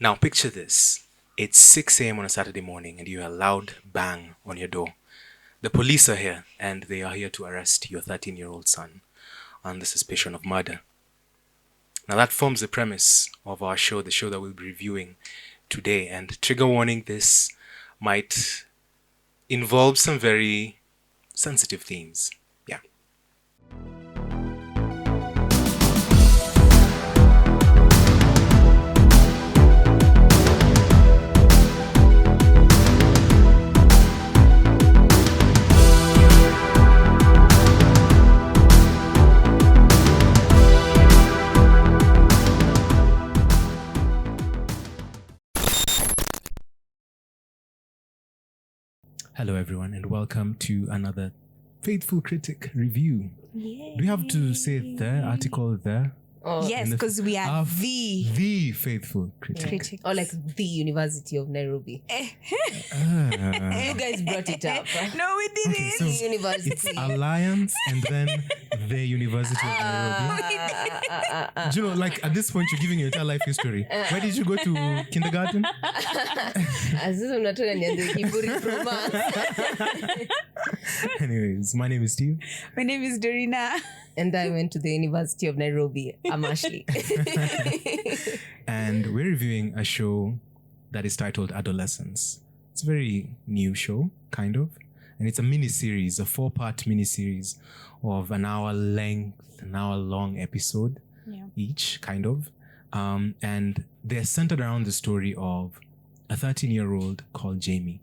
Now picture this. It's 6 a.m. on a Saturday morning and you hear a loud bang on your door. The police are here and they are here to arrest your 13-year-old son on the suspicion of murder. Now that forms the premise of our show, the show that we'll be reviewing today. And trigger warning, this might involve some very sensitive themes. Yeah. Hello, everyone, and welcome to another Faithful Critic review. Yay. Do we have to say the article there? Yes, because we are the Faithful Critic. critics. Or like the University of Nairobi. You guys brought it up. No, we didn't. Okay, so University. it's Alliance and then the University of Nairobi. Do you know, like at this point, you're giving your entire life history. Where did you go to kindergarten? Azizi unataka nianze kiburi romance. Anyways, my name is Steve. My name is Dorina. And I went to the University of Nairobi. I'm Ashley. And we're reviewing a show that is titled Adolescence. It's a very new show, kind of. And it's a mini-series, a 4-part mini-series of an hour long episode each, kind of. And they're centered around the story of a 13-year-old called Jamie,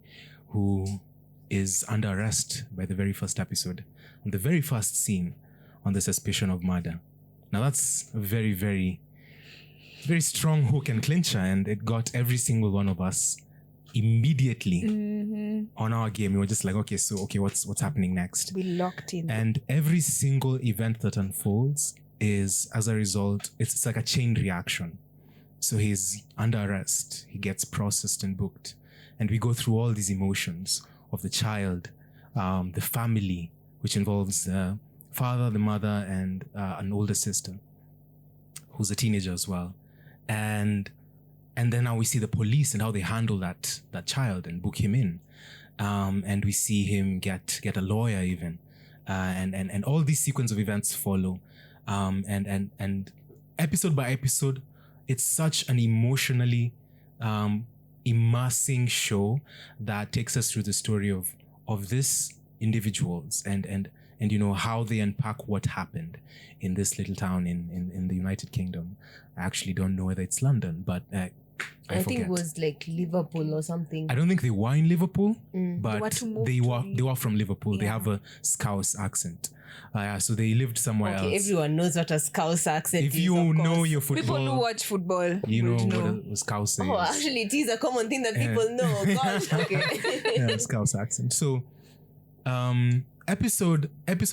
who is under arrest by the very first episode, on the very first scene, on the suspicion of murder. Now that's a very, very, very strong hook and clincher, and it got every single one of us immediately on our game. We were just like, okay, what's happening next? We locked in. And every single event that unfolds is, as a result, it's like a chain reaction. So he's under arrest, he gets processed and booked, and we go through all these emotions of the child, the family, which involves father, the mother, and an older sister who's a teenager as well. And then now we see the police and how they handle that child and book him in. And we see him get a lawyer even. And all these sequence of events follow. And episode by episode, it's such an emotionally immersing show that takes us through the story of these individuals and you know how they unpack what happened in this little town in the United Kingdom. I actually don't know whether it's London, but I think it was like Liverpool or something. I don't think they were in Liverpool, but They were to move they to were from Liverpool. They Yeah. have a Scouse accent. So they lived somewhere Okay, else. everyone knows what a Scouse accent If is. you of know course. your football, People who watch football you know would what a Scouse is. Oh, actually, it is a common thing that people know. Gosh, okay. Yeah, Scouse accent. So, episode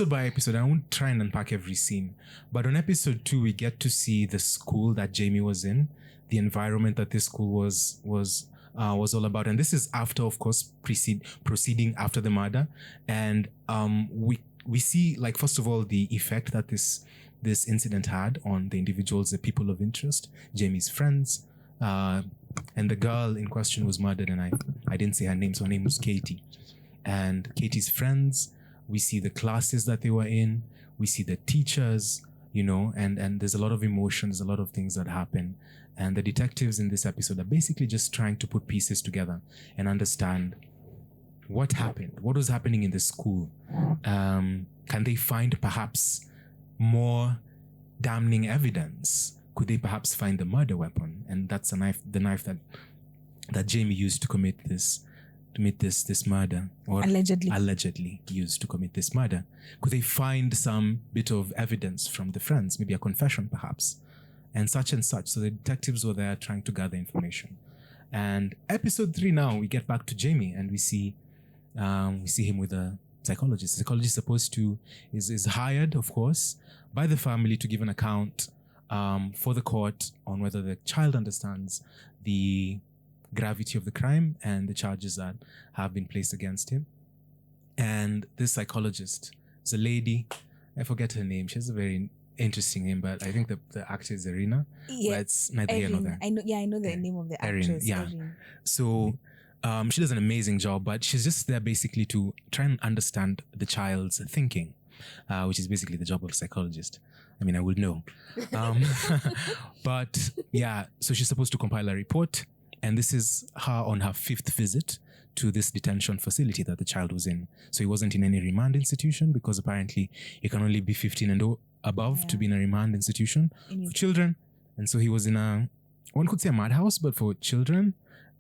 by episode, I won't try and unpack every scene, but on episode 2, we get to see the school that Jamie was in, the environment that this school was all about, and this is after, of course, proceeding after the murder, and we see, like, first of all, the effect that this incident had on the individuals, the people of interest, Jamie's friends, and the girl in question was murdered, and I didn't say her name, so her name was Katie. And Katie's friends, we see the classes that they were in, we see the teachers, you know, and there's a lot of emotion, there's a lot of things that happen. And the detectives in this episode are basically just trying to put pieces together and understand what happened, what was happening in the school. Can they find perhaps more damning evidence? Could they perhaps find the murder weapon? And that's the knife that Jamie used to commit this murder, or allegedly used to commit this murder. Could they find some bit of evidence from the friends, maybe a confession perhaps, and such and such? So the detectives were there trying to gather information. And episode 3 now, we get back to Jamie and we see him with a psychologist. The psychologist is hired, of course, by the family to give an account for the court on whether the child understands the gravity of the crime and the charges that have been placed against him. And this psychologist is a lady, I forget her name. She has a very interesting name, but I think the actor is Irina. Yeah, But it's neither here nor Erin. there. I know the name of the Erin, actress. yeah. Erin. So she does an amazing job, but she's just there basically to try and understand the child's thinking, which is basically the job of a psychologist. I mean, I would know. But yeah, so she's supposed to compile a report, and this is her on her 5th visit to this detention facility that the child was in. So he wasn't in any remand institution because apparently you can only be 15 and above to be in a remand institution for children. And so he was in one could say a madhouse, but for children.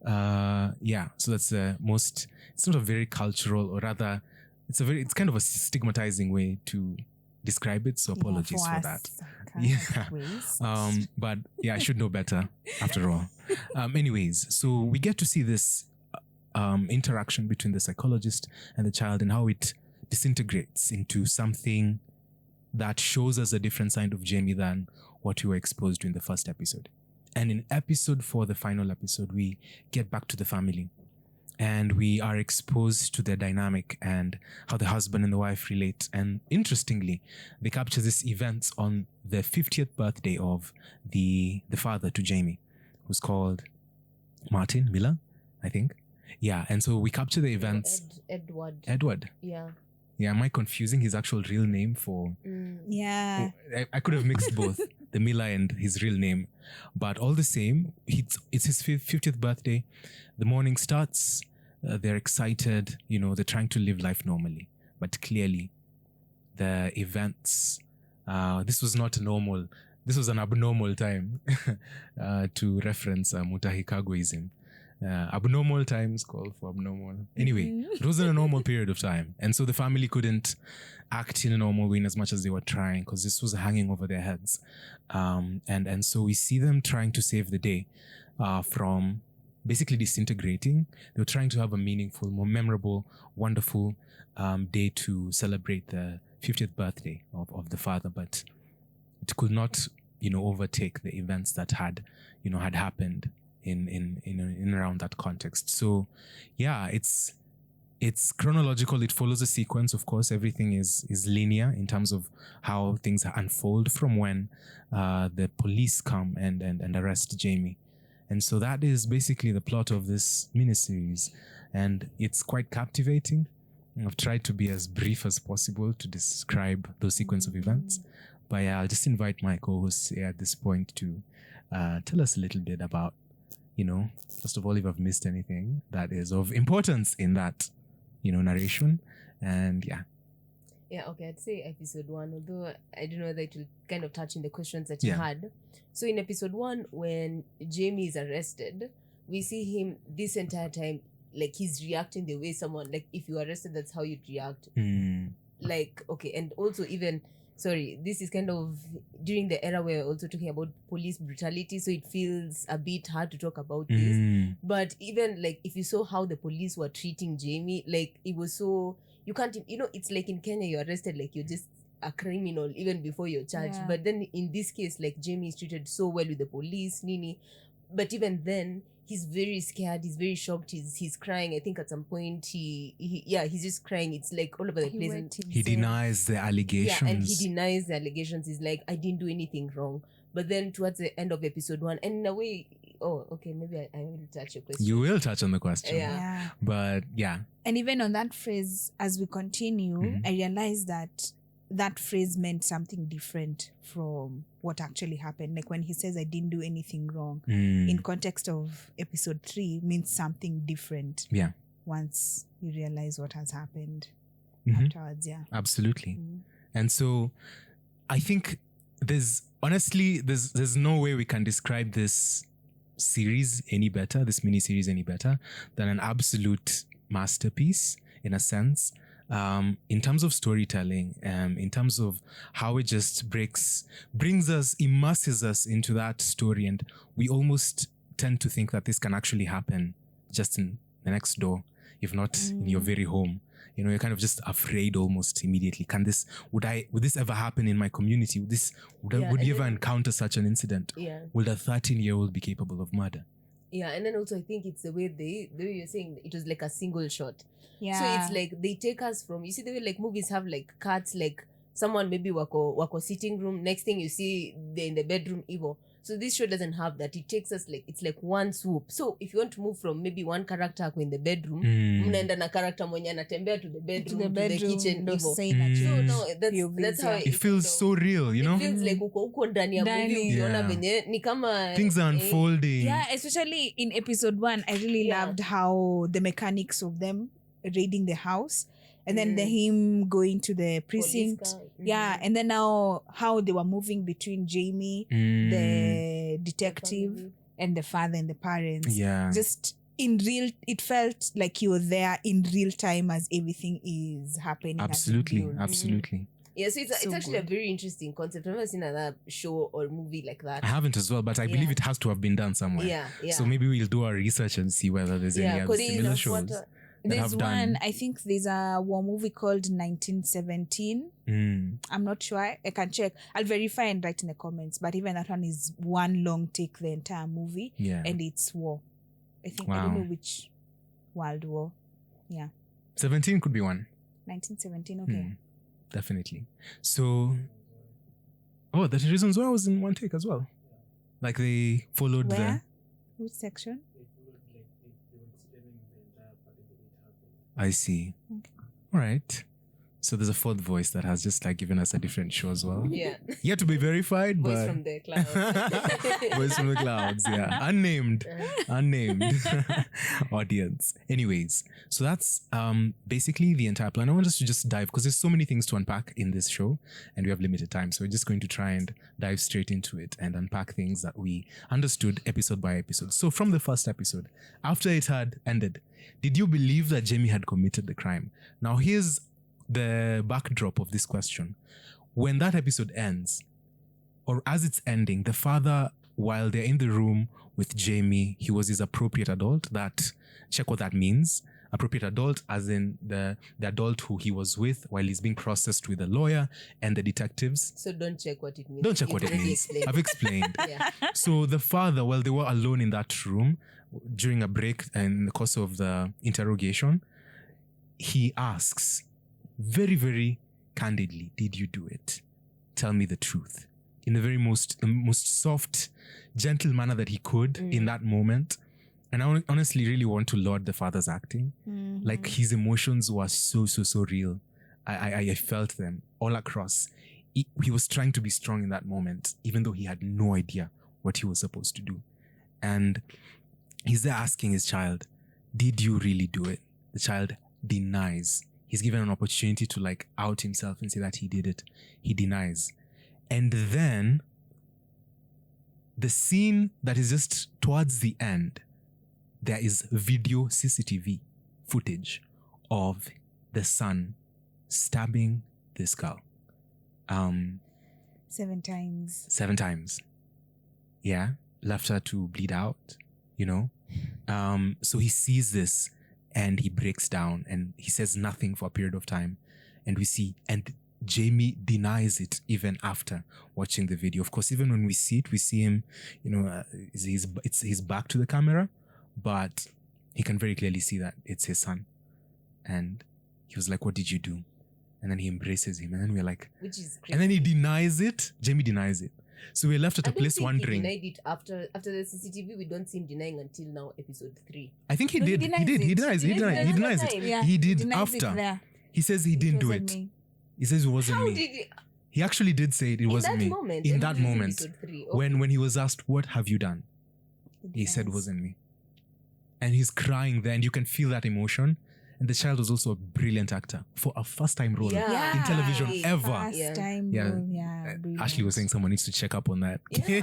So that's the most, it's not a very cultural, or rather it's kind of a stigmatizing way to describe it. So apologies for that. Yeah. But yeah, I should know better after all. Anyways, so we get to see this interaction between the psychologist and the child and how it disintegrates into something that shows us a different side of Jamie than what we were exposed to in the first episode. And in episode 4, the final episode, we get back to the family and we are exposed to their dynamic and how the husband and the wife relate. And interestingly, they capture these events on the 50th birthday of the father to Jamie, who's called Martin Miller, I think. Yeah, and so we capture the events. Edward. Yeah. Yeah, am I confusing his actual real name for... Yeah. I could have mixed both, the Miller and his real name. But all the same, it's his 50th birthday. The morning starts. They're excited. You know, they're trying to live life normally. But clearly, the events... this was not normal. This was an abnormal time, to reference Mutahikagoism. Abnormal times call for abnormal. Anyway, it wasn't a normal period of time. And so the family couldn't act in a normal way in as much as they were trying because this was hanging over their heads. And so we see them trying to save the day from basically disintegrating. They were trying to have a meaningful, more memorable, wonderful day to celebrate the 50th birthday of the father, but it could not, overtake the events that had happened in around that context. So yeah, it's chronological. It follows a sequence. Of course, everything is linear in terms of how things unfold from when the police come and arrest Jamie. And so that is basically the plot of this miniseries, and it's quite captivating. I've tried to be as brief as possible to describe those sequence of events, but yeah, I'll just invite my co-hosts here at this point to tell us a little bit about, first of all, if I've missed anything that is of importance in that, narration. And yeah. Yeah, okay, I'd say episode 1, although I don't know whether it will kind of touch in the questions that you had. So in episode 1, when Jamie is arrested, we see him this entire time, like he's reacting the way someone, like if you are arrested, that's how you'd react. Like, okay, and also even... Sorry, this is kind of during the era where we're also talking about police brutality, so it feels a bit hard to talk about this. But even like if you saw how the police were treating Jamie, like it was so, you can't, it's like in Kenya you're arrested like you're just a criminal even before you're charged. Yeah. But then in this case, like Jamie is treated so well with the police, Nini. But even then, he's very scared. He's very shocked. He's crying. I think at some point he's just crying. It's like all over the place. He denies the allegations. Yeah, and he denies the allegations. He's like, I didn't do anything wrong. But then towards the end of episode 1, and in a way, maybe I will touch your question. You will touch on the question. Yeah. But yeah. And even on that phrase, as we continue, I realized that phrase meant something different from what actually happened. Like when he says, I didn't do anything wrong, in context of episode 3, means something different. Yeah. Once you realize what has happened afterwards. Yeah. Absolutely. And so I think there's no way we can describe this series any better, this mini-series any better than an absolute masterpiece in a sense. In terms of storytelling, in terms of how it just immerses us into that story, and we almost tend to think that this can actually happen just in the next door, if not in your very home. You're kind of just afraid almost immediately. Would this ever happen in my community? Would you ever encounter such an incident? Yeah. Will a 13-year-old be capable of murder? Yeah, and then also I think it's the way the way you're saying it was like a single shot. Yeah. So it's like they take us from, you see the way like movies have like cuts, like someone maybe wako sitting room, next thing you see they're in the bedroom evil. So this show doesn't have that. It takes us like, it's like one swoop. So if you want to move from maybe one character in the bedroom, mnaenda na character mwenye anatembea to the bedroom, to the kitchen evil. So no, that's how it feels so real, you know? It feels like uko ndani ya movie ukiona venye ni kama things are unfolding. Yeah, especially in episode 1, I really loved how the mechanics of them raiding the house. And then him going to the precinct. Yeah, and then now how they were moving between Jamie, the detective, and the father and the parents. Yeah. Just in real, it felt like you were there in real time as everything is happening. Absolutely. Yeah, so it's actually a very interesting concept. I've never seen another show or movie like that. I haven't as well, but I believe it has to have been done somewhere. Yeah. So maybe we'll do our research and see whether there's any other similar shows. There's one, I think there's a war movie called 1917. I'm not sure. I can check. I'll verify and write in the comments. But even that one is one long take, the entire movie. Yeah. And it's war. I think, I don't know which World War. Yeah. 17 could be one. 1917, okay. Definitely. So, the reasons why I was in one take as well. Like they followed Where? Which section? I see. Okay. All right. So there's a fourth voice that has just like given us a different show as well. Yeah. Yet to be verified, Voice but from the clouds. voice from the clouds. Yeah, unnamed audience. Anyways, so that's basically the entire plan. I want us to just dive because there's so many things to unpack in this show, and we have limited time. So we're just going to try and dive straight into it and unpack things that we understood episode by episode. So from the first episode, after it had ended, did you believe that Jamie had committed the crime? Now here's the backdrop of this question. When that episode ends, or as it's ending, the father, while they're in the room with Jamie, he was his appropriate adult. Check what that means. Appropriate adult as in the adult who he was with while he's being processed with the lawyer and the detectives. So don't check what it means. Don't check what it means. I've explained. Yeah. So the father, while they were alone in that room during a break and in the course of the interrogation, he asks very, very candidly, did you do it? Tell me the truth. In the most soft, gentle manner that he could in that moment. And I honestly really want to laud the father's acting. Like his emotions were so real. I felt them all across. He was trying to be strong in that moment, even though he had no idea what he was supposed to do. And he's there asking his child, did you really do it? The child denies. He's given an opportunity to like out himself and say that he did it. He denies. And then the scene that is just towards the end, there is video CCTV footage of the son stabbing this girl. 7 times. 7 times. Yeah. Left her to bleed out, you know. So he sees this and he breaks down and he says nothing for a period of time. And and Jamie denies it even after watching the video. Of course, even when we see it, we see him, you know, it's his back to the camera, but he can very clearly see that it's his son. And he was like, what did you do? And then he embraces him. And then we're like, which is crazy. And then he denies it. Jamie denies it. So we're left at a place wondering. He denied it after the CCTV. We don't see him denying until now, episode 3. I think he did. He denies. He denies it. Yeah, he did after. He says he didn't do it. He says it wasn't How me. did he actually did say it wasn't me. In that moment, okay. when he was asked, what have you done? He said it wasn't me. And he's crying there, and you can feel that emotion. And the child was also a brilliant actor for a first-time role in television ever. First-time role, Ashley was saying someone needs to check up on that. Yeah.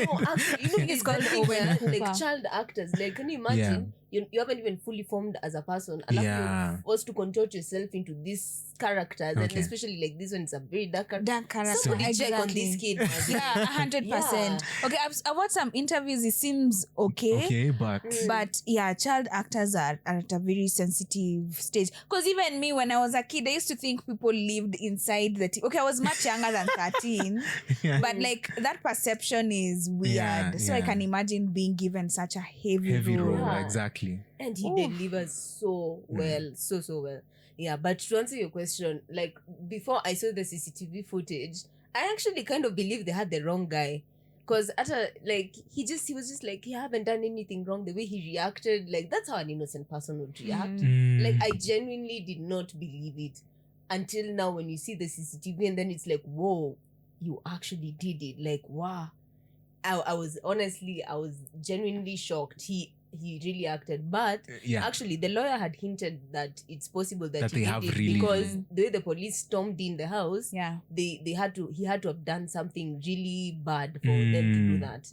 No, actually, it's called Owen Cooper. Like child actors. Like, can you imagine? You haven't even fully formed as a person. And you're forced to contort yourself into these characters. And especially like this one is a very dark character. Somebody check on this kid. Yeah, 100%. Okay, I've watched some interviews. It seems okay. Okay, but yeah, child actors are at a very sensitive stage. Because even me, when I was a kid, I used to think people lived inside the okay, I was much younger than 13. But like that perception is weird. So I can imagine being given such a heavy role. Exactly. Exactly. And he delivers so well, so well. Yeah, but to answer your question, like before I saw the CCTV footage, I actually kind of believe they had the wrong guy. Because he was just like, you haven't done anything wrong. The way he reacted, like that's how an innocent person would react. Like I genuinely did not believe it until now when you see the CCTV and then it's like, whoa, you actually did it. Like, wow. I was genuinely shocked. He really acted, but actually the lawyer had hinted that it's possible that he did it because the way the police stormed in the house, he had to have done something really bad for them to do that.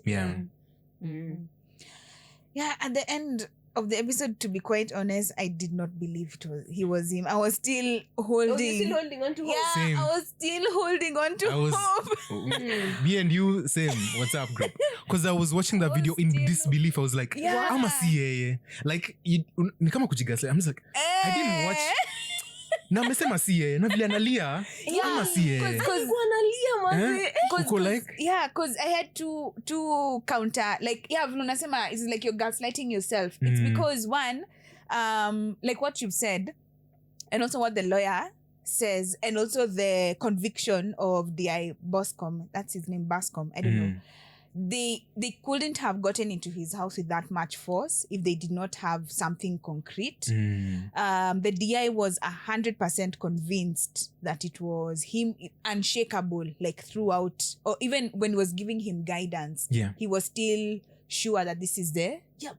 Yeah, at the end of the episode, to be quite honest, I did not believe he was him. I was still holding. Was still holding on to hope? Yeah, same. I was still holding on to hope. Me and you, same. What's up, group? Because I was watching that video in disbelief. I was like, I'm a CA. Like, ni kama kujigaslight. I'm just like, I didn't watch. Na amesema CA. Na vile analia. I'm a CA. Because I had to counter, like, vile unasema, it's like you're gaslighting yourself. It's because one, like what you've said, and also what the lawyer says, and also the conviction of the Boscom, that's his name, Bascom, I don't know. They couldn't have gotten into his house with that much force if they did not have something concrete. The DI was 100% convinced that it was him, unshakable, like throughout, or even when he was giving him guidance, he was still sure that this is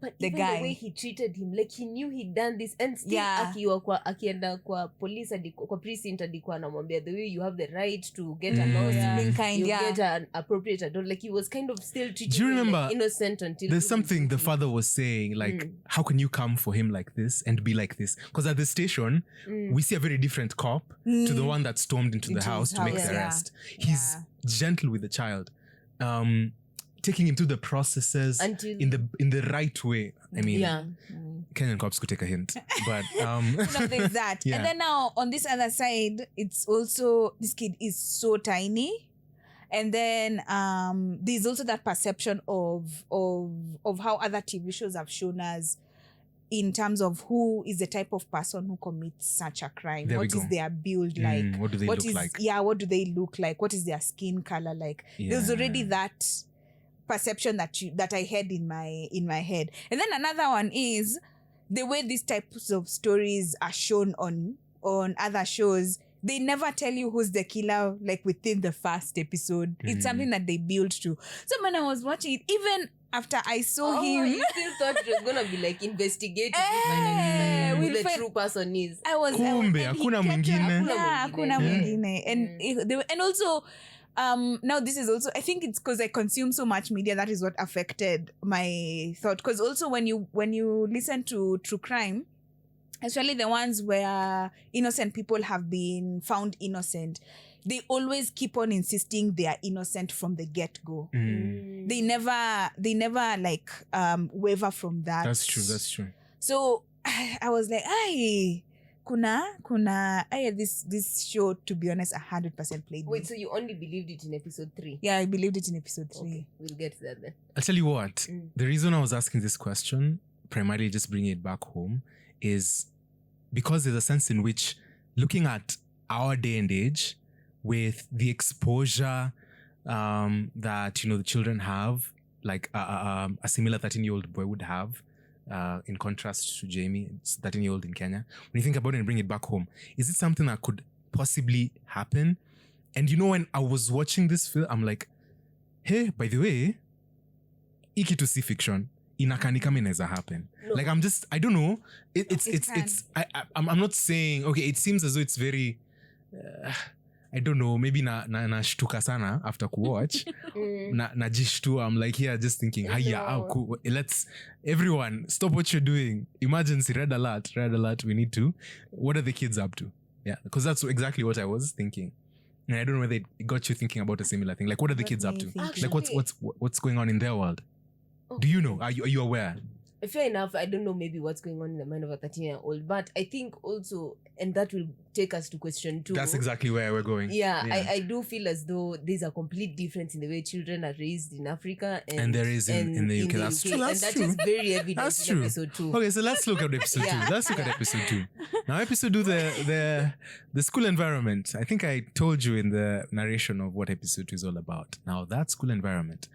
but the even guy. The way he treated him, like he knew he'd done this, and still akienda kwa police kwa precinct alikuwa anamwambia the way you have the right to get a lawyer, you get an appropriate adult, like he was kind of still treating him like innocent until there's something the father was saying, like how can you come for him like this and be like this? Because at the station we see a very different cop to the one that stormed into the house to make the arrest. He's gentle with the child, taking him through the processes in the right way. I mean, Kenyan cops could take a hint, but there's that. And then now on this other side, it's also this kid is so tiny, and then there's also that perception of how other TV shows have shown us in terms of who is the type of person who commits such a crime. What is their build like? What do they look like? Yeah, what do they look like? What is their skin color like? There's already that perception that I had in my head. And then another one is the way these types of stories are shown on other shows. They never tell you who's the killer, like within the first episode. It's something that they build to. So when I was watching it, even after I saw him, you still thought it was gonna be like investigating who the true person is. Hakuna mwingine. And also now this is also, I think it's because I consume so much media, that is what affected my thought. Because also when you listen to true crime, especially the ones where innocent people have been found innocent, they always keep on insisting they are innocent from the get-go. They never like waver from that. That's true. So I was like, this show, to be honest, 100% played me. Wait, so you only believed it in episode 3? Yeah, I believed it in episode 3. Okay, we'll get to that then. I'll tell you what, the reason I was asking this question, primarily just bringing it back home, is because there's a sense in which, looking at our day and age, with the exposure that the children have, like a similar 13-year-old boy would have, in contrast to Jamie, 13-year-old in Kenya. When you think about it and bring it back home, is it something that could possibly happen? And when I was watching this film, I'm like, hey, by the way, iki to see fiction, inakani kama inaweza happen. No. Like I don't know. I'm not saying, okay, it seems as though it's very, I don't know, maybe nashtuka sana after kuwatch. Najishtua, I'm like here just thinking, cool. Everyone, stop what you're doing. Emergency, red alert, we need to. What are the kids up to? Yeah, because that's exactly what I was thinking. And I don't know whether it got you thinking about a similar thing. Like, what are the kids up to? Actually, like, what's going on in their world? Okay. Do you know? Are you aware? fair enough, I don't know maybe what's going on in the mind of a 13-year-old, but I think also, and that will take us to question 2. That's exactly where we're going. Yeah. I do feel as though there's a complete difference in the way children are raised in Africa and there is in the UK. That's true. And that is very evident That's in true. episode 2. Okay, so let's look at episode 2. Let's look at episode 2. Now, episode 2, the school environment. I think I told you in the narration of what episode 2 is all about. Now, that school environment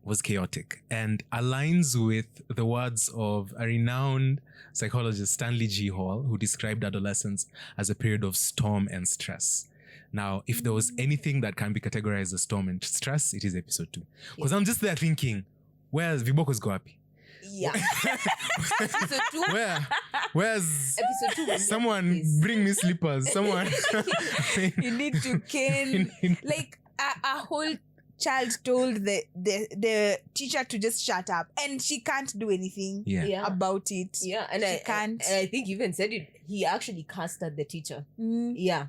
was chaotic and aligns with the words of a renowned psychologist, Stanley G. Hall, who described adolescence as a period of storm and stress. Now, if there was anything that can be categorized as storm and stress, it is episode 2. Because I'm just there thinking, where's Viboko's go happy? Yeah. Episode 2? Where's Episode 2? Someone bring me slippers. Someone. You need to cane. Like a whole child told the teacher to just shut up, and she can't do anything about it. Yeah, and she can't. And I think he even said it. He actually cursed at the teacher. Yeah.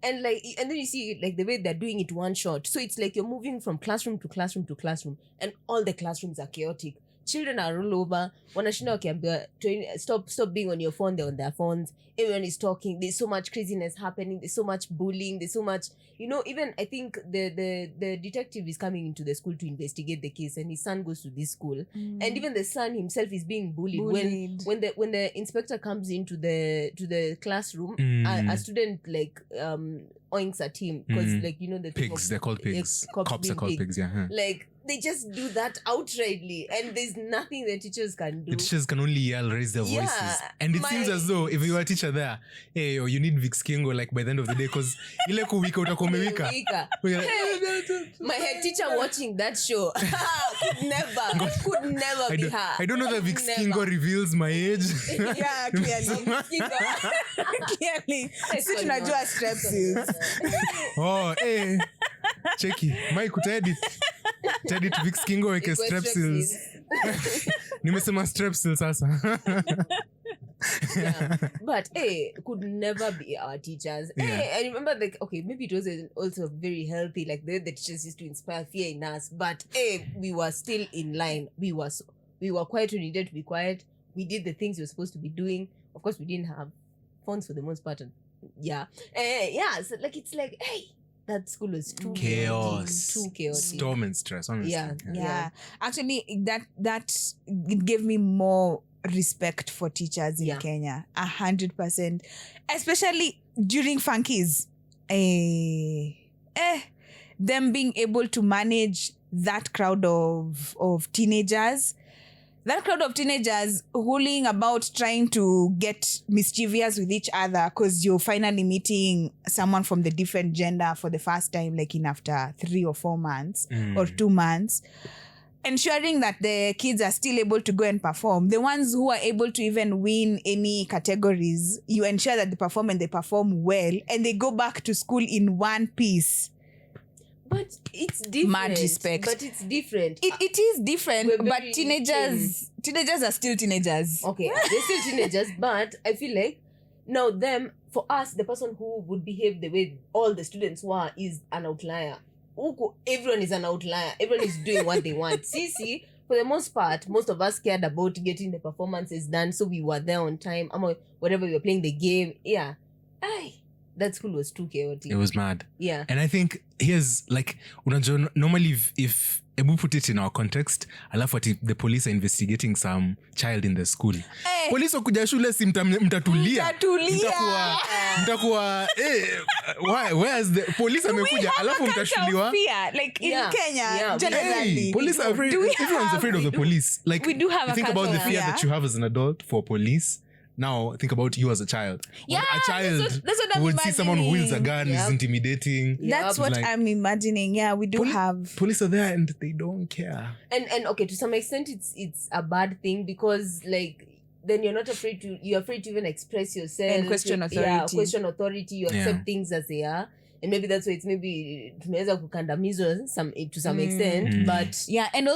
And then you see like the way they're doing it one shot. So it's like you're moving from classroom to classroom to classroom, and all the classrooms are chaotic. Children are all over. Wanashinda wakiambiwa stop being on your phone. They're on their phones. Everyone is talking. There's so much craziness happening. There's so much bullying. There's so much, even I think the detective is coming into the school to investigate the case, and his son goes to this school, and even the son himself is being bullied. When the inspector comes into the classroom, a student oinks at him because the pigs, they're called pigs. Cops are called pigs. Yeah. They just do that outrightly, and there's nothing the teachers can do. The teachers can only yell, raise their voices. And it seems as though if you are a teacher there, hey, you need Vicks Kingo by the end of the day, because ile kuwika utakuwa umewika. My head teacher watching that show could never be her. I don't know that Vicks Kingo reveals my age. Yeah, clearly. Clearly. Si tunajua strepsils. Oh, hey. Cheki. Mike, utaedit Vicks Kingo weke strepsils. Nimesema strepsils sasa. Yeah. But could never be our teachers. I remember maybe it was also very healthy, like the teachers used to inspire fear in us, but we were still in line. We were quiet when we needed to be quiet. We did the things we were supposed to be doing. Of course, we didn't have phones for the most part. So it's like, hey, that school was too chaos, too chaotic. Storm and stress, honestly. Yeah. Actually, that it gave me more respect for teachers in Kenya, 100%, especially during funkies. Them being able to manage that crowd of teenagers. That crowd of teenagers hooling about, trying to get mischievous with each other because you're finally meeting someone from the different gender for the first time, in after 3 or 4 months or 2 months. Ensuring that the kids are still able to go and perform. The ones who are able to even win any categories, you ensure that they perform and they perform well, and they go back to school in one piece. But it's different. Mad respect. But it's different. It is different, but teenagers are still teenagers. Okay, they're still teenagers, but I feel like now for us, the person who would behave the way all the students were is an outlier. Everyone is an outlier. Everyone is doing what they want. See, for the most part, most of us cared about getting the performances done, so we were there on time. Whatever we were playing the game. Yeah. That school was too chaotic. It was mad. Yeah. And I think here's normally if we put it in our context, alafu the police are investigating some child in the school. Police wakuja shule si mtatulia. Mtakuwa where's the police amekuja alafu mtashuliwa. In Kenya, generally. Police are afraid. Everyone's afraid of the police. We do have think about the fear that you have as an adult for police. Now think about you as a child. Yeah, a child that's what I'm would imagining. see someone who wields a gun, is intimidating. That's what I'm imagining. Yeah, we do have. Police are there and they don't care. And okay, to some extent, it's a bad thing because then you're not afraid you're afraid to even express yourself and question authority. Yeah, question authority. You accept things as they are. And maybe that's why it's maybe tumeweza kukandamizwa to some extent, but and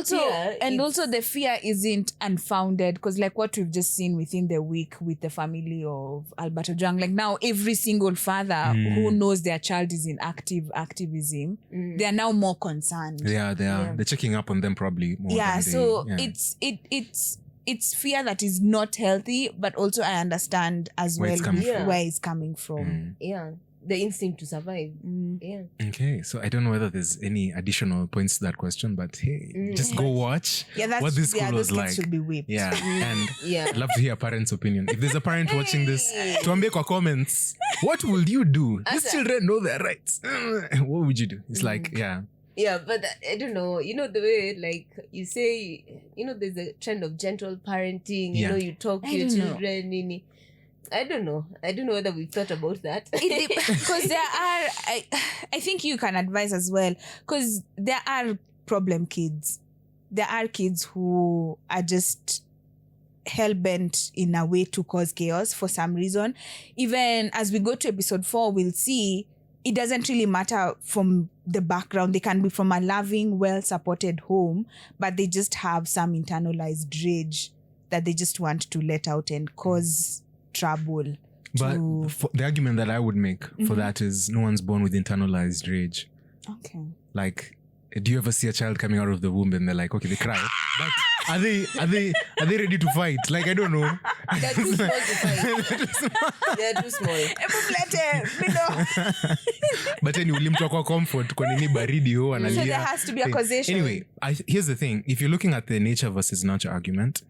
also the fear isn't unfounded because what we've just seen within the week with the family of Albert Ojwang, now every single father who knows their child is in activism, they are now more concerned. They are. They're checking up on them probably more. It's it's fear that is not healthy, but also I understand as Where well it's coming from. where it's coming from. Yeah. The instinct to survive. Yeah. Okay, so I don't know whether there's any additional points to that question, but hey, just go watch what this school was those like. kids should be whipped. Yeah, and Yeah. I'd love to hear a parent's opinion. If there's a parent watching this, tuambie kwa comments, what will you do? These children know their rights. What would you do? It's like, yeah. Yeah, but I don't know. You know, the way, like, you say, you know, there's a trend of gentle parenting. You know, you talk to your children. Nini. I don't know. I don't know whether we've thought about that. Because there are, I think you can advise as well, because there are problem kids. There are kids who are just hell-bent in a way to cause chaos for some reason. Even as we go to episode 4, we'll see it doesn't really matter from the background. They can be from a loving, well-supported home, but they just have some internalized rage that they just want to let out and cause trouble. But the argument that I would make for that is no one's born with internalized rage. Okay. Like, do you ever see a child coming out of the womb and they're like, okay, they cry, but are they ready to fight? Like, I don't know. They're too small to fight. They're too small. But anyway, ulimtoa comfort kwa nini baridi ho analia. So there has to be a causation. Anyway, here's the thing. If you're looking at the nature versus nurture argument,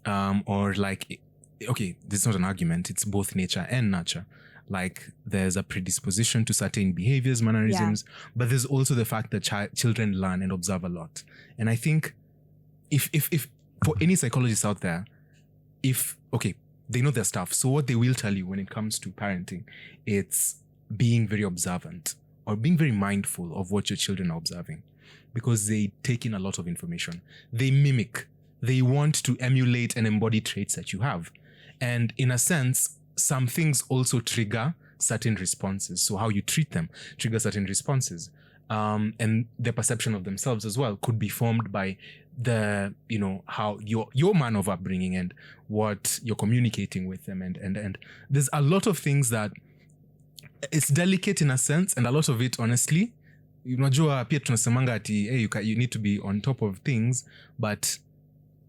or like, okay, this is not an argument. It's both nature and nurture. Like, there's a predisposition to certain behaviors, mannerisms, but there's also the fact that children learn and observe a lot. And I think if for any psychologists out there, they know their stuff. So what they will tell you when it comes to parenting, it's being very observant or being very mindful of what your children are observing, because they take in a lot of information. They mimic. They want to emulate and embody traits that you have. And in a sense, some things also trigger certain responses. So how you treat them trigger certain responses. And their perception of themselves as well could be formed by the, how your manner of upbringing and what you're communicating with them. And there's a lot of things that it's delicate in a sense, and a lot of it, honestly, unajua pia tunasemanga ati, hey, you need to be on top of things, but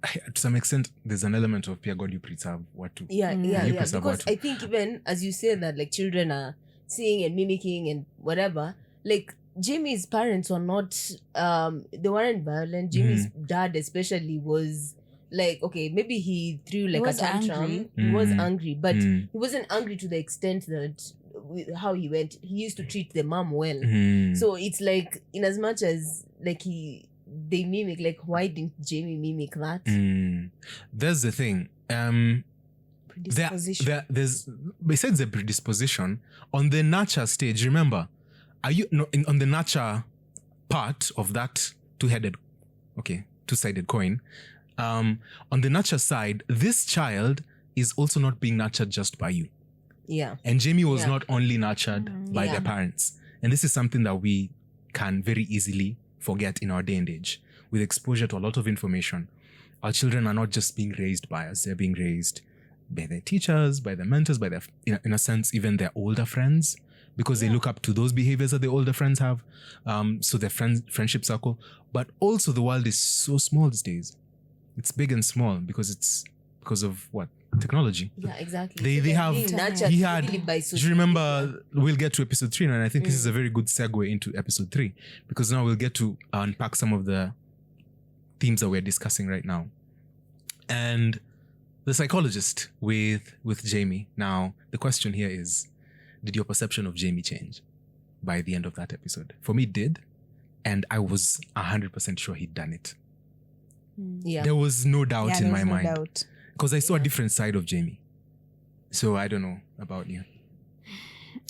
to some extent, there's an element of peer God you preserve what to. Yeah. Because I think even as you say that, like, children are seeing and mimicking and whatever, like, Jamie's parents were not, they weren't violent. Jamie's dad especially was like, okay, maybe he threw like a tantrum. Angry. He was angry, but he wasn't angry to the extent that how he went. He used to treat the mom well. So it's like, in as much as like they mimic, like, why didn't Jamie mimic that? There's the thing. Predisposition. There's, besides the predisposition, on the nurture stage, remember, on the nurture part of that two-sided coin, on the nurture side, this child is also not being nurtured just by you. Yeah. And Jamie was not only nurtured by their parents. And this is something that we can very easily forget in our day and age. With exposure to a lot of information, our children are not just being raised by us, they're being raised by their teachers, by their mentors, by their, in a sense, even their older friends, because they look up to those behaviors that the older friends have. So their friendship circle. But also the world is so small these days. It's big and small because of what? Technology. Yeah, exactly. They have, he had, really by do you remember, we'll get to episode 3 and I think this is a very good segue into episode 3, because now we'll get to unpack some of the themes that we're discussing right now. And the psychologist with Jamie. Now, the question here is, did your perception of Jamie change by the end of that episode? For me, it did. And I was 100% sure he'd done it. Yeah. There was no doubt in my mind. Doubt. Because I saw a different side of Jamie. So I don't know about you.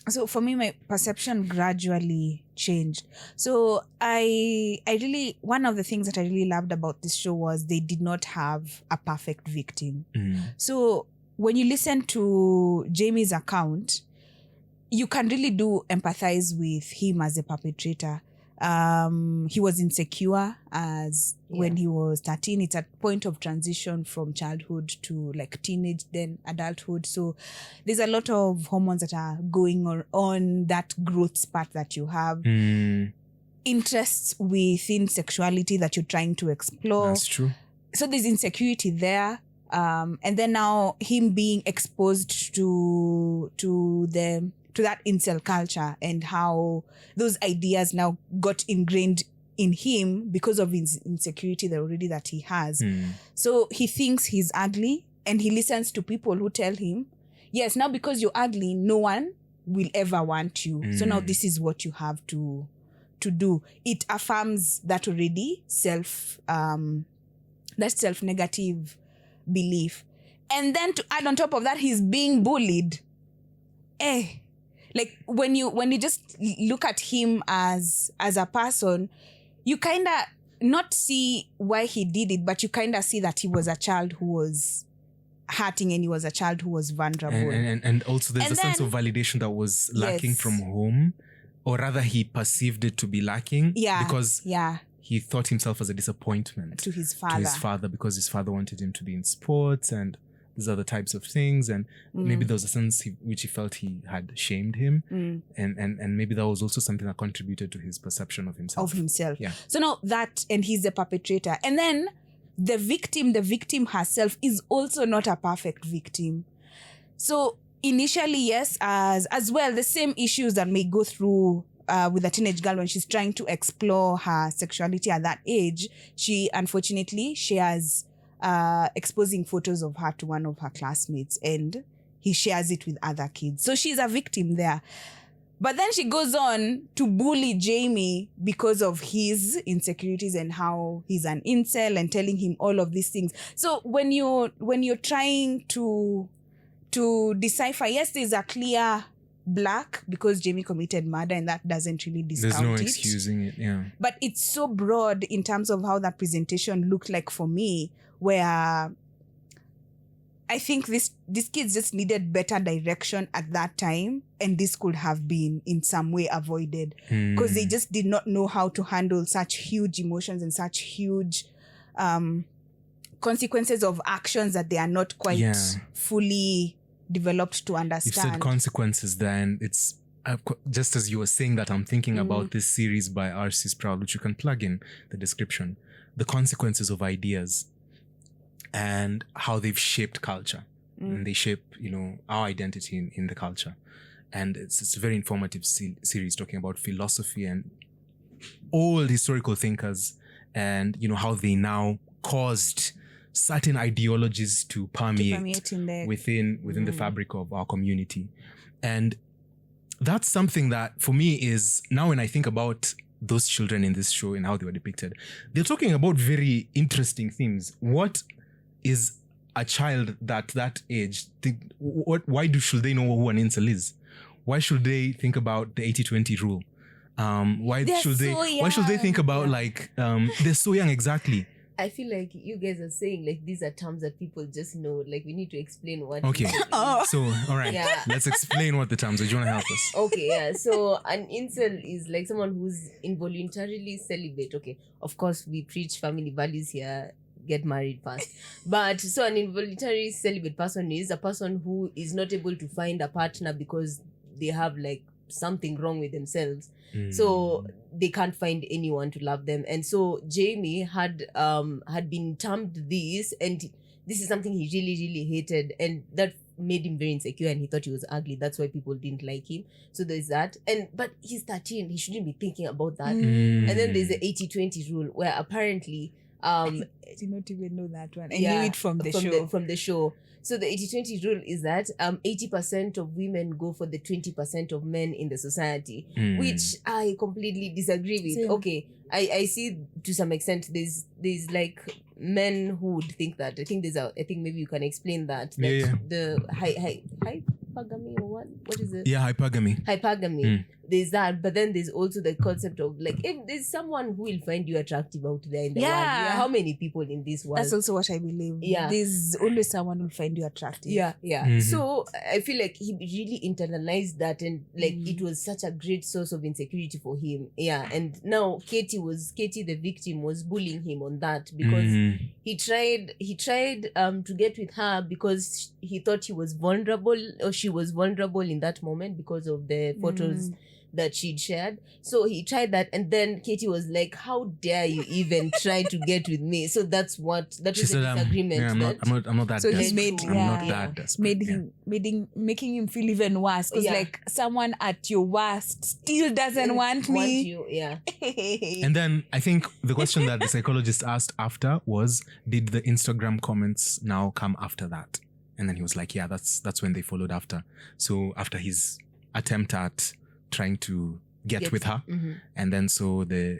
So for me, my perception gradually changed. So I really, one of the things that I really loved about this show was they did not have a perfect victim. So when you listen to Jamie's account, you can really do empathize with him as a perpetrator. He was insecure when he was 13. It's a point of transition from childhood to like teenage, then adulthood. So there's a lot of hormones that are going on that growth spurt that you have. Interests within sexuality that you're trying to explore. That's true. so there's insecurity there. And then now him being exposed to that incel culture and how those ideas now got ingrained in him because of his insecurity that he has. So he thinks he's ugly, and he listens to people who tell him, yes, now because you're ugly, no one will ever want you. So now this is what you have to do. It affirms that already that self-negative belief. And then to add on top of that, he's being bullied. Like when you just look at him as a person, you kind of not see why he did it, but you kind of see that he was a child who was hurting, and he was a child who was vulnerable. And also there's a sense of validation that was lacking from home, or rather he perceived it to be lacking because he thought himself as a disappointment to his father because his father wanted him to be in sports and these other types of things, and maybe there was a sense which he felt he had shamed him, and maybe that was also something that contributed to his perception of himself. Yeah. So now that, and he's the perpetrator, and then the victim herself is also not a perfect victim. So initially, yes, as well, the same issues that may go through with a teenage girl when she's trying to explore her sexuality at that age, she unfortunately shares exposing photos of her to one of her classmates, and he shares it with other kids. So she's a victim there. But then she goes on to bully Jamie because of his insecurities and how he's an incel, and telling him all of these things. So when you're trying to decipher, yes, there's a clear black because Jamie committed murder, and that doesn't really discount it. There's no excusing it, yeah. But it's so broad in terms of how that presentation looked like for me, where I think these kids just needed better direction at that time, and this could have been in some way avoided because they just did not know how to handle such huge emotions and such huge consequences of actions that they are not quite fully developed to understand. You've said consequences there, and it's just as you were saying that, I'm thinking about this series by R.C. Sproul, which you can plug in the description, the consequences of ideas and how they've shaped culture, and they shape, our identity in the culture. And it's a very informative series talking about philosophy and old historical thinkers, and how they now caused certain ideologies to permeate within the fabric of our community. And that's something that for me is, now when I think about those children in this show and how they were depicted, they're talking about very interesting themes. What is a child that age think? Why should they know who an incel is? Why should they think about the 80-20 rule? Why should they think about they're so young? Exactly. I feel like you guys are saying like these are terms that people just know. Like we need to explain what. Okay. So all right, let's explain what the terms are. Do you want to help us? Okay, yeah. So an incel is like someone who's involuntarily celibate. Okay, of course we preach family values here. Get married first. But so an involuntary celibate person is a person who is not able to find a partner because they have like something wrong with themselves. So they can't find anyone to love them. And so Jamie had been termed this, and this is something he really, really hated, and that made him very insecure, and he thought he was ugly. That's why people didn't like him. So there's that. But he's 13, he shouldn't be thinking about that. And then there's the 80-20 rule, where apparently I did not even know that one. I knew it from the show. So the 80-20 rule is that 80% of women go for the 20% of men in the society, which I completely disagree with. Same. Okay, I see to some extent there's like men who would think that. I think maybe you can explain that. The hypergamy or what is it? Yeah, hypergamy. There's that, but then there's also the concept of like, if there's someone who will find you attractive out there in the world, how many people in this world? That's also what I believe. There's always someone who will find you attractive. So I feel like he really internalized that, and like it was such a great source of insecurity for him. And now Katie the victim was bullying him on that because he tried to get with her because he thought he was vulnerable, or she was vulnerable in that moment because of the photos that she'd shared. So he tried that, and then Katie was like, "How dare you even try to get with me?" So that was the disagreement. I'm not that so desperate. he made I'm not that desperate. Making him feel even worse, because like someone at your worst still doesn't want me. You, yeah. And then I think the question that the psychologist asked after was, did the Instagram comments now come after that? And then he was like, yeah, that's when they followed after. So after his attempt at trying to get with her, and then so the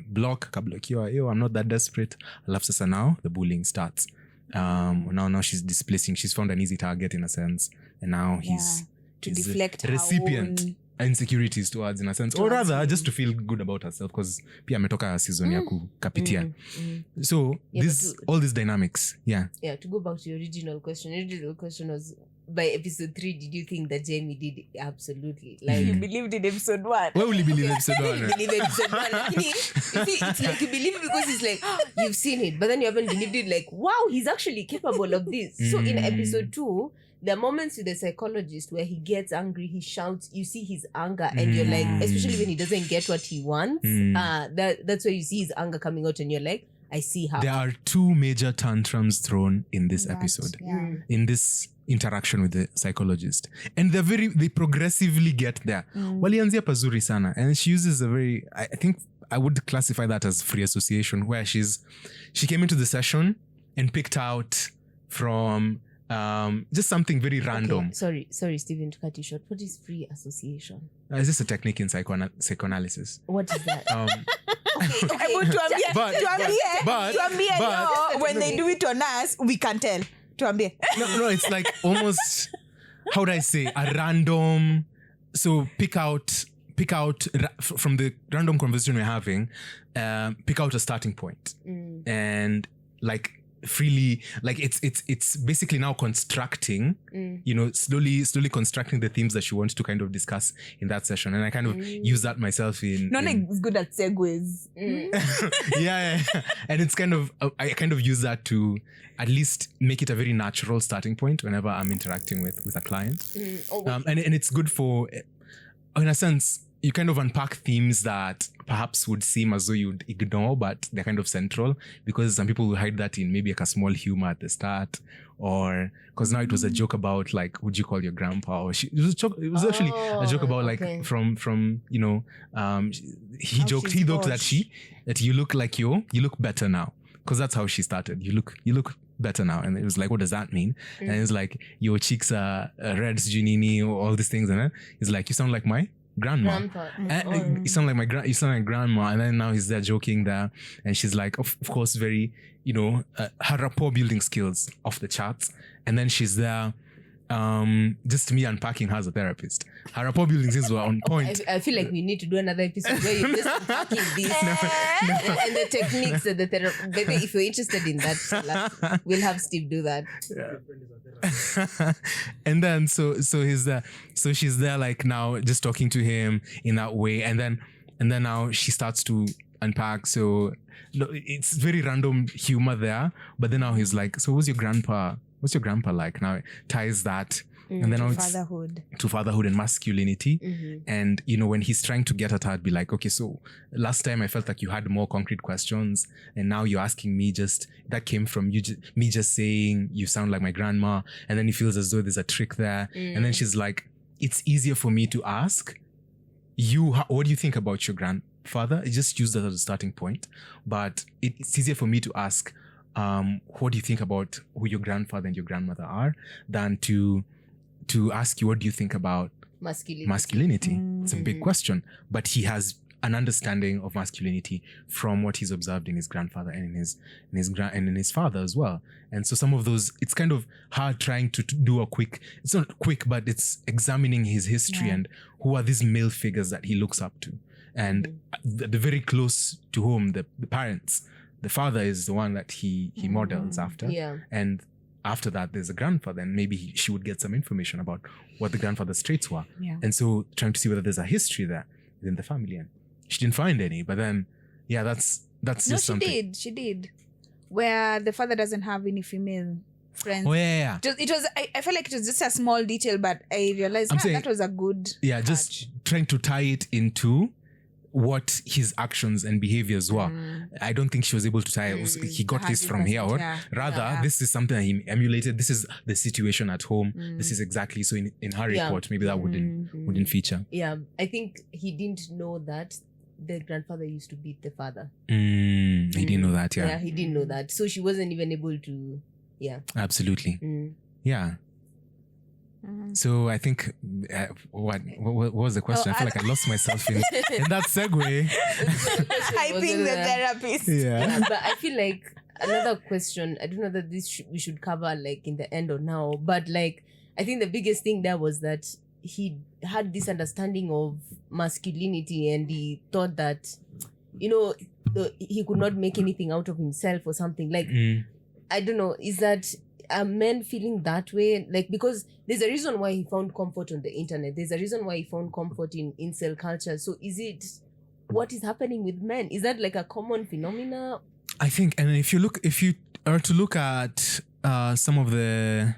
block, I'm not that desperate. Alafu sasa now the bullying starts. Now she's displacing. She's found an easy target in a sense, and now he's deflect the recipient insecurities towards, in a sense, or rather just to feel good about herself, because pia ametoka season ya kukapitia. So all these dynamics, to go back to your original question was, by episode 3, did you think that Jamie did? Absolutely. Like you believed in episode 1. Why will you believe episode 1? You believe episode 1. You see, it's like you believe it because it's like, you've seen it, but then you haven't believed it, like, wow, he's actually capable of this. So in episode 2, there are moments with the psychologist where he gets angry, he shouts, you see his anger, and you're like, especially when he doesn't get what he wants, that's where you see his anger coming out, and you're like, I see how. There are 2 major tantrums thrown in this episode, in this interaction with the psychologist, and they progressively get there. Walianzia pazuri sana, and she uses a very, I think I would classify that as free association, where she came into the session and picked out from just something very random. Sorry, Stephen, to cut you short. What is free association? Is this a technique in psychoanalysis? What is that? But when they do it on us, we can tell. No, it's like almost, how would I say, a random. So pick out from the random conversation we're having, pick out a starting point, and like freely, like it's basically now constructing, slowly constructing the themes that she wants to kind of discuss in that session. And I kind of use that myself in is good at segues. Yeah. And it's kind of, I kind of use that to at least make it a very natural starting point whenever I'm interacting with a client. And it's good for, in a sense, you kind of unpack themes that perhaps would seem as though you'd ignore, but they're kind of central, because some people will hide that in maybe like a small humor at the start, or because now it was a joke about, like, would you call your grandpa? Or it was actually a joke about, like, from he joked that you look like you look better now, because that's how she started. You look better now, and it was like, what does that mean? And it's like, your cheeks are red, junini, or all these things, and then it's like, you sound like my grandma. You sound like grandma. And then now he's there joking there, and she's like, of course, very, her rapport building skills off the charts. And then she's there, just me unpacking her as a therapist. Her rapport building skills were on point. I feel like we need to do another episode where you're just unpacking this and the techniques of the therapy. Maybe if you're interested in that, we'll have Steve do that. And then so he's there, so she's there, like, now just talking to him in that way, and then now she starts to unpack. So it's very random humor there, but then now he's like, so what's your grandpa like? Now it ties that, and then now it's to fatherhood and masculinity. And when he's trying to get at her, I'd be like, okay, so last time I felt like you had more concrete questions, and now you're asking me that came from me just saying you sound like my grandma, and then he feels as though there's a trick there. And then she's like, it's easier for me to ask you, what do you think about your grandfather? I just use that as a starting point, but it's easier for me to ask, what do you think about who your grandfather and your grandmother are, than to ask you, what do you think about masculinity? It's a big question, but he has an understanding of masculinity from what he's observed in his grandfather and in his father as well. And so some of those, it's kind of hard trying to do it's not quick, but it's examining his history and who are these male figures that he looks up to. And the very close to home, the parents. The father is the one that he models after. Yeah. And after that, there's a grandfather, and maybe she would get some information about what the grandfather's traits were. Yeah. And so trying to see whether there's a history there within the family. And she didn't find any, but then, that's just something. She did. Where the father doesn't have any female friends. Oh yeah. It was I felt like it was just a small detail, but I realized that was a good just trying to tie it into what his actions and behaviors were. I don't think she was able to tie he got this from here, or rather this is something that he emulated. This is the situation at home. This is exactly so in her report maybe that wouldn't feature. I think he didn't know that the grandfather used to beat the father. He didn't know that. Yeah, he didn't know that, so she wasn't even able to. Absolutely. So I think what was the question? I feel like I lost myself in that segue. Hyping the therapist. Yeah. But I feel like another question, I don't know that this we should cover like in the end or now, but like I think the biggest thing there was that he had this understanding of masculinity, and he thought that, you know, he could not make anything out of himself or something. Like, I don't know, is that are men feeling that way? Like, because there's a reason why he found comfort on the internet. There's a reason why he found comfort in incel culture. So is it, what is happening with men? Is that like a common phenomena? I think, and if you are to look at some of the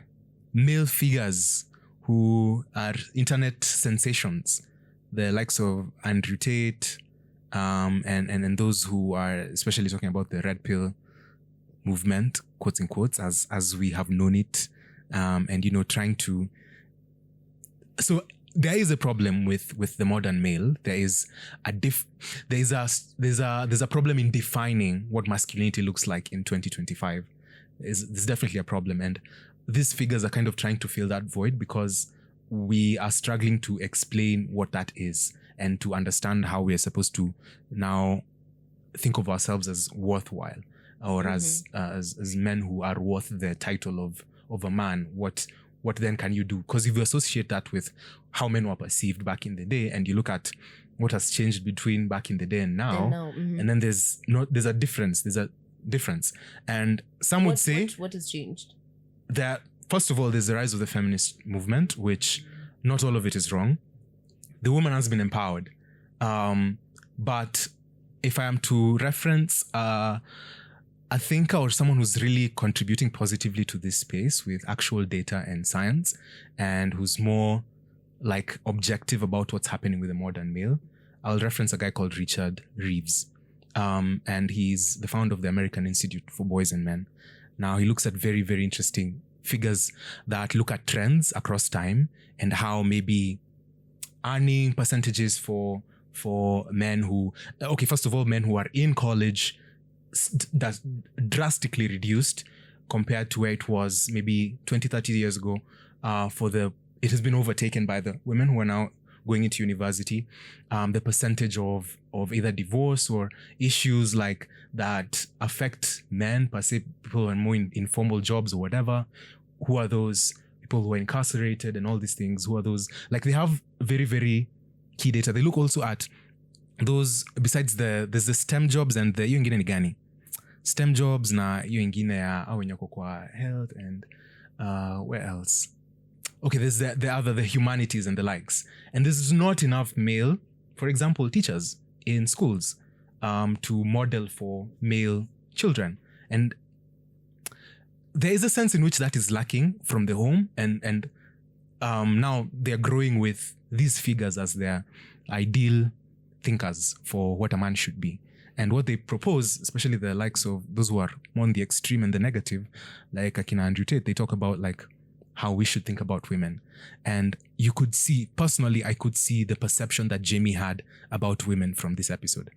male figures who are internet sensations, the likes of Andrew Tate, and those who are especially talking about the red pill movement, quotes in quotes, as we have known it, and you know, trying to. So there is a problem with the modern male. There's a problem in defining what masculinity looks like in 2025. There's definitely a problem, and these figures are kind of trying to fill that void because we are struggling to explain what that is and to understand how we are supposed to now think of ourselves as worthwhile, or as men who are worth the title of a man. What then can you do? Because if you associate that with how men were perceived back in the day, and you look at what has changed between back in the day and now, and then there's a difference. And some would say what has changed? That first of all, there's the rise of the feminist movement, which not all of it is wrong. The woman has been empowered, but if I am to reference a thinker or someone who's really contributing positively to this space with actual data and science, and who's more like objective about what's happening with the modern male, I'll reference a guy called Richard Reeves. And he's the founder of the American Institute for Boys and Men. Now, he looks at very, very interesting figures that look at trends across time and how maybe earning percentages for men who, first of all, men who are in college, that's drastically reduced compared to where it was maybe 20, 30 years ago. It has been overtaken by the women who are now going into university. The percentage of either divorce or issues like that affect men, per se, people who are more in informal jobs or whatever. Who are those people who are incarcerated and all these things? Who are those? Like, they have very, very key data. They look also at those, besides there's the STEM jobs and the hiyo ingine ni gani? STEM jobs na hiyo ingine ya au wenye kwa health and where else? Okay, there's the humanities and the likes. And there's not enough male, for example, teachers in schools to model for male children. And there is a sense in which that is lacking from the home, and now they're growing with these figures as their ideal thinkers for what a man should be. And what they propose, especially the likes of those who are more on the extreme and the negative, like Akina Andrew Tate, they talk about like how we should think about women. And you could see, personally, I could see the perception that Jamie had about women from this episode.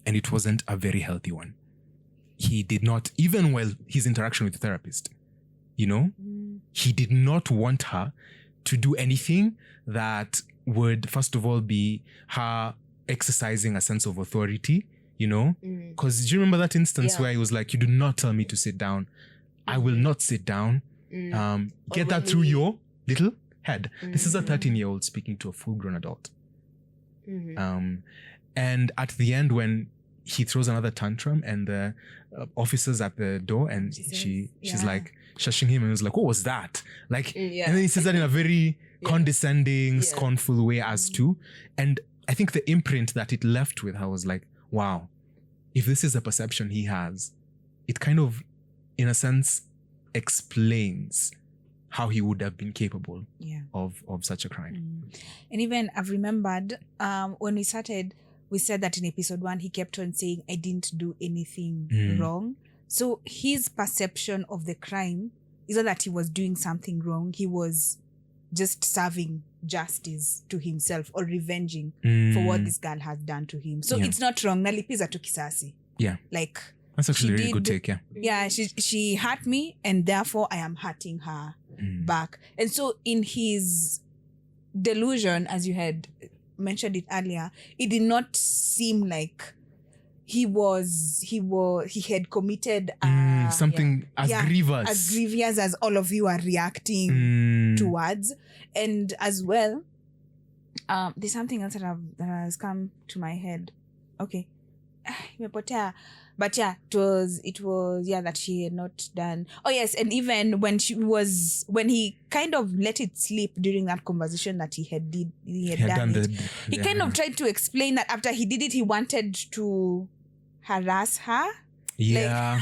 And it wasn't a very healthy one. He did not, even while his interaction with the therapist, he did not want her to do anything that would, first of all, be her exercising a sense of authority, Because do you remember that instance where he was like, you do not tell me to sit down. I will not sit down. Get that through your little head. This is a 13-year-old speaking to a full-grown adult. And at the end, when he throws another tantrum and the officer's at the door and she's like shushing him and was like, what was that? Like, and then he says that in a very condescending, scornful way as to, and I think the imprint that it left with her was like, wow, if this is a perception he has, it kind of, in a sense, explains how he would have been capable of such a crime. And even I've remembered when we started, we said that in episode 1, he kept on saying, I didn't do anything wrong. So his perception of the crime is not that he was doing something wrong. He was just serving justice to himself or revenging for what this girl has done to him. So it's not wrong. Nalipiza tu kisasi. Yeah. Like, that's actually a really good take, Yeah, she hurt me and therefore I am hurting her back. And so in his delusion, as you had mentioned it earlier, it did not seem like he had committed something as grievous as all of you are reacting towards. And as well, there's something else that has come to my head. Okay. But yeah, it was that she had not done. Oh yes, and even when he kind of let it slip during that conversation that he had done it. He kind of tried to explain that after he did it, he wanted to harass her. Yeah.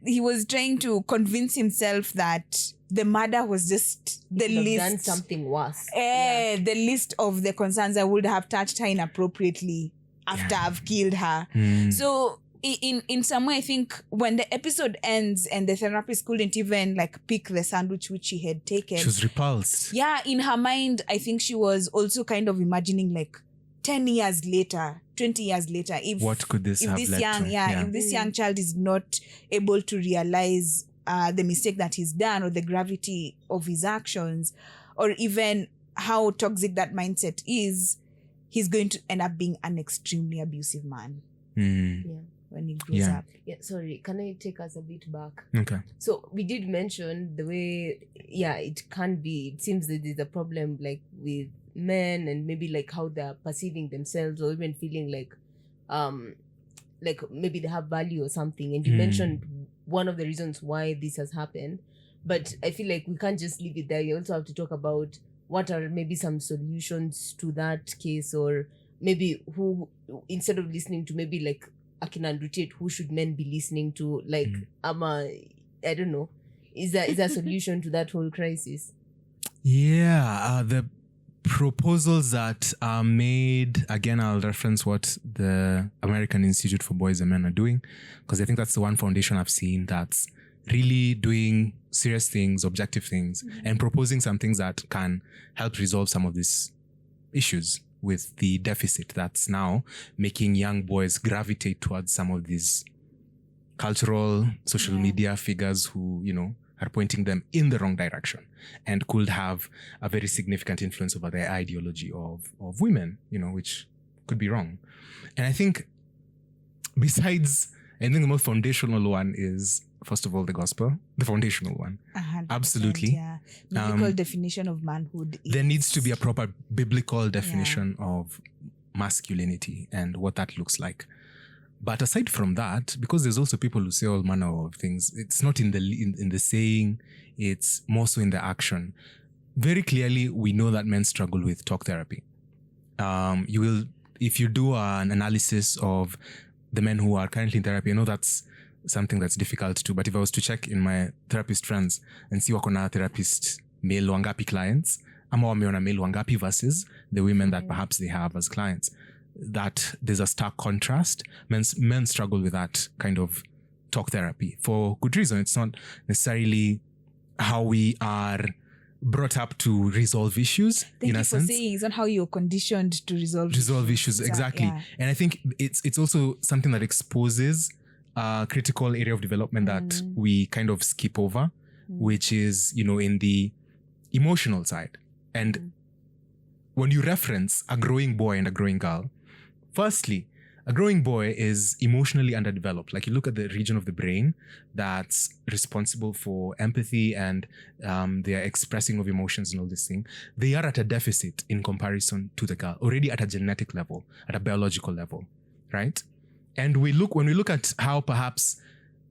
He was trying to convince himself that the murder was just the least. Done something worse. The list of the concerns. I would have touched her inappropriately after I've killed her. So in some way, I think when the episode ends and the therapist couldn't even pick the sandwich which she had taken, she was repulsed. Yeah, in her mind, I think she was also kind of imagining 10 years later, 20 years later, what could this have led to? If this young child is not able to realize the mistake that he's done or the gravity of his actions, or even how toxic that mindset is, he's going to end up being an extremely abusive man when he grows up. Yeah, sorry, can I take us a bit back? Okay. So we did mention the way, it can be, it seems that there's a problem with men and maybe how they're perceiving themselves or even feeling maybe they have value or something. And you mentioned one of the reasons why this has happened. But I feel we can't just leave it there. You also have to talk about what are maybe some solutions to that case, or maybe who, instead of listening to maybe Akina and Tate, who should men be listening to? I don't know. Is there a solution to that whole crisis? Yeah, the proposals that are made, again, I'll reference what the American Institute for Boys and Men are doing, because I think that's the one foundation I've seen that's really doing serious things, objective things, and proposing some things that can help resolve some of these issues with the deficit that's now making young boys gravitate towards some of these cultural, social media figures who, are pointing them in the wrong direction and could have a very significant influence over their ideology of women, which could be wrong. And I think the most foundational one is, first of all, the gospel, the foundational one. 100%, absolutely. Yeah. Biblical definition of manhood. There needs to be a proper biblical definition of masculinity and what that looks like. But aside from that, because there's also people who say all manner of things, it's not in the saying, it's more so in the action. Very clearly, we know that men struggle with talk therapy. If you do an analysis of the men who are currently in therapy, I know that's something that's difficult to, but if I was to check in my therapist friends and see wako na therapist male wangapi clients, ama wameona male wangapi versus the women that perhaps they have as clients, that there's a stark contrast. Men struggle with that kind of talk therapy for good reason. It's not necessarily how we are brought up to resolve issues. Thank you for saying it's not how you're conditioned to resolve issues. Exactly. Yeah. And I think it's also something that exposes a critical area of development that we kind of skip over, which is, in the emotional side. And when you reference a growing boy and a growing girl, firstly, a growing boy is emotionally underdeveloped. You look at the region of the brain that's responsible for empathy and their expressing of emotions and all this thing. They are at a deficit in comparison to the girl, already at a genetic level, at a biological level, right? And when we look at how perhaps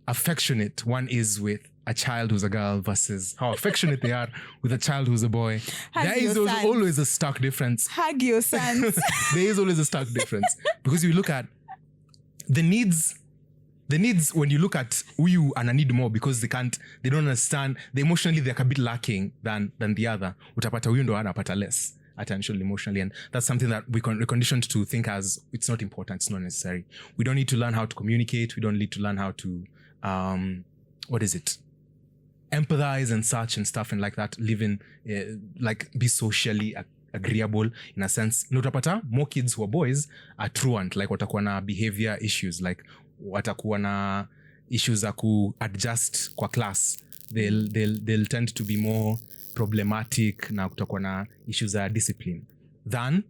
affectionate one is with a child who's a girl versus how affectionate they are with a child who's a boy, there is always a stark difference. Hug your sons. There is always a stark difference because you look at the needs The needs, when you look at who you and I need more because they don't understand, emotionally they're a bit lacking than the other. Utapata huyu ndo anapata less attention emotionally, and that's something that we're conditioned to think as it's not important, it's not necessary. We don't need to learn how to communicate. We don't need to learn how to empathize and such and stuff and like that. Live in be socially agreeable in a sense. Notapata more kids who are boys are truant, like watakuwa na behavior issues, like watakuwa na issues za ku-adjust kwa class. They'll tend to be more problematic na kutakuwa na issues za discipline than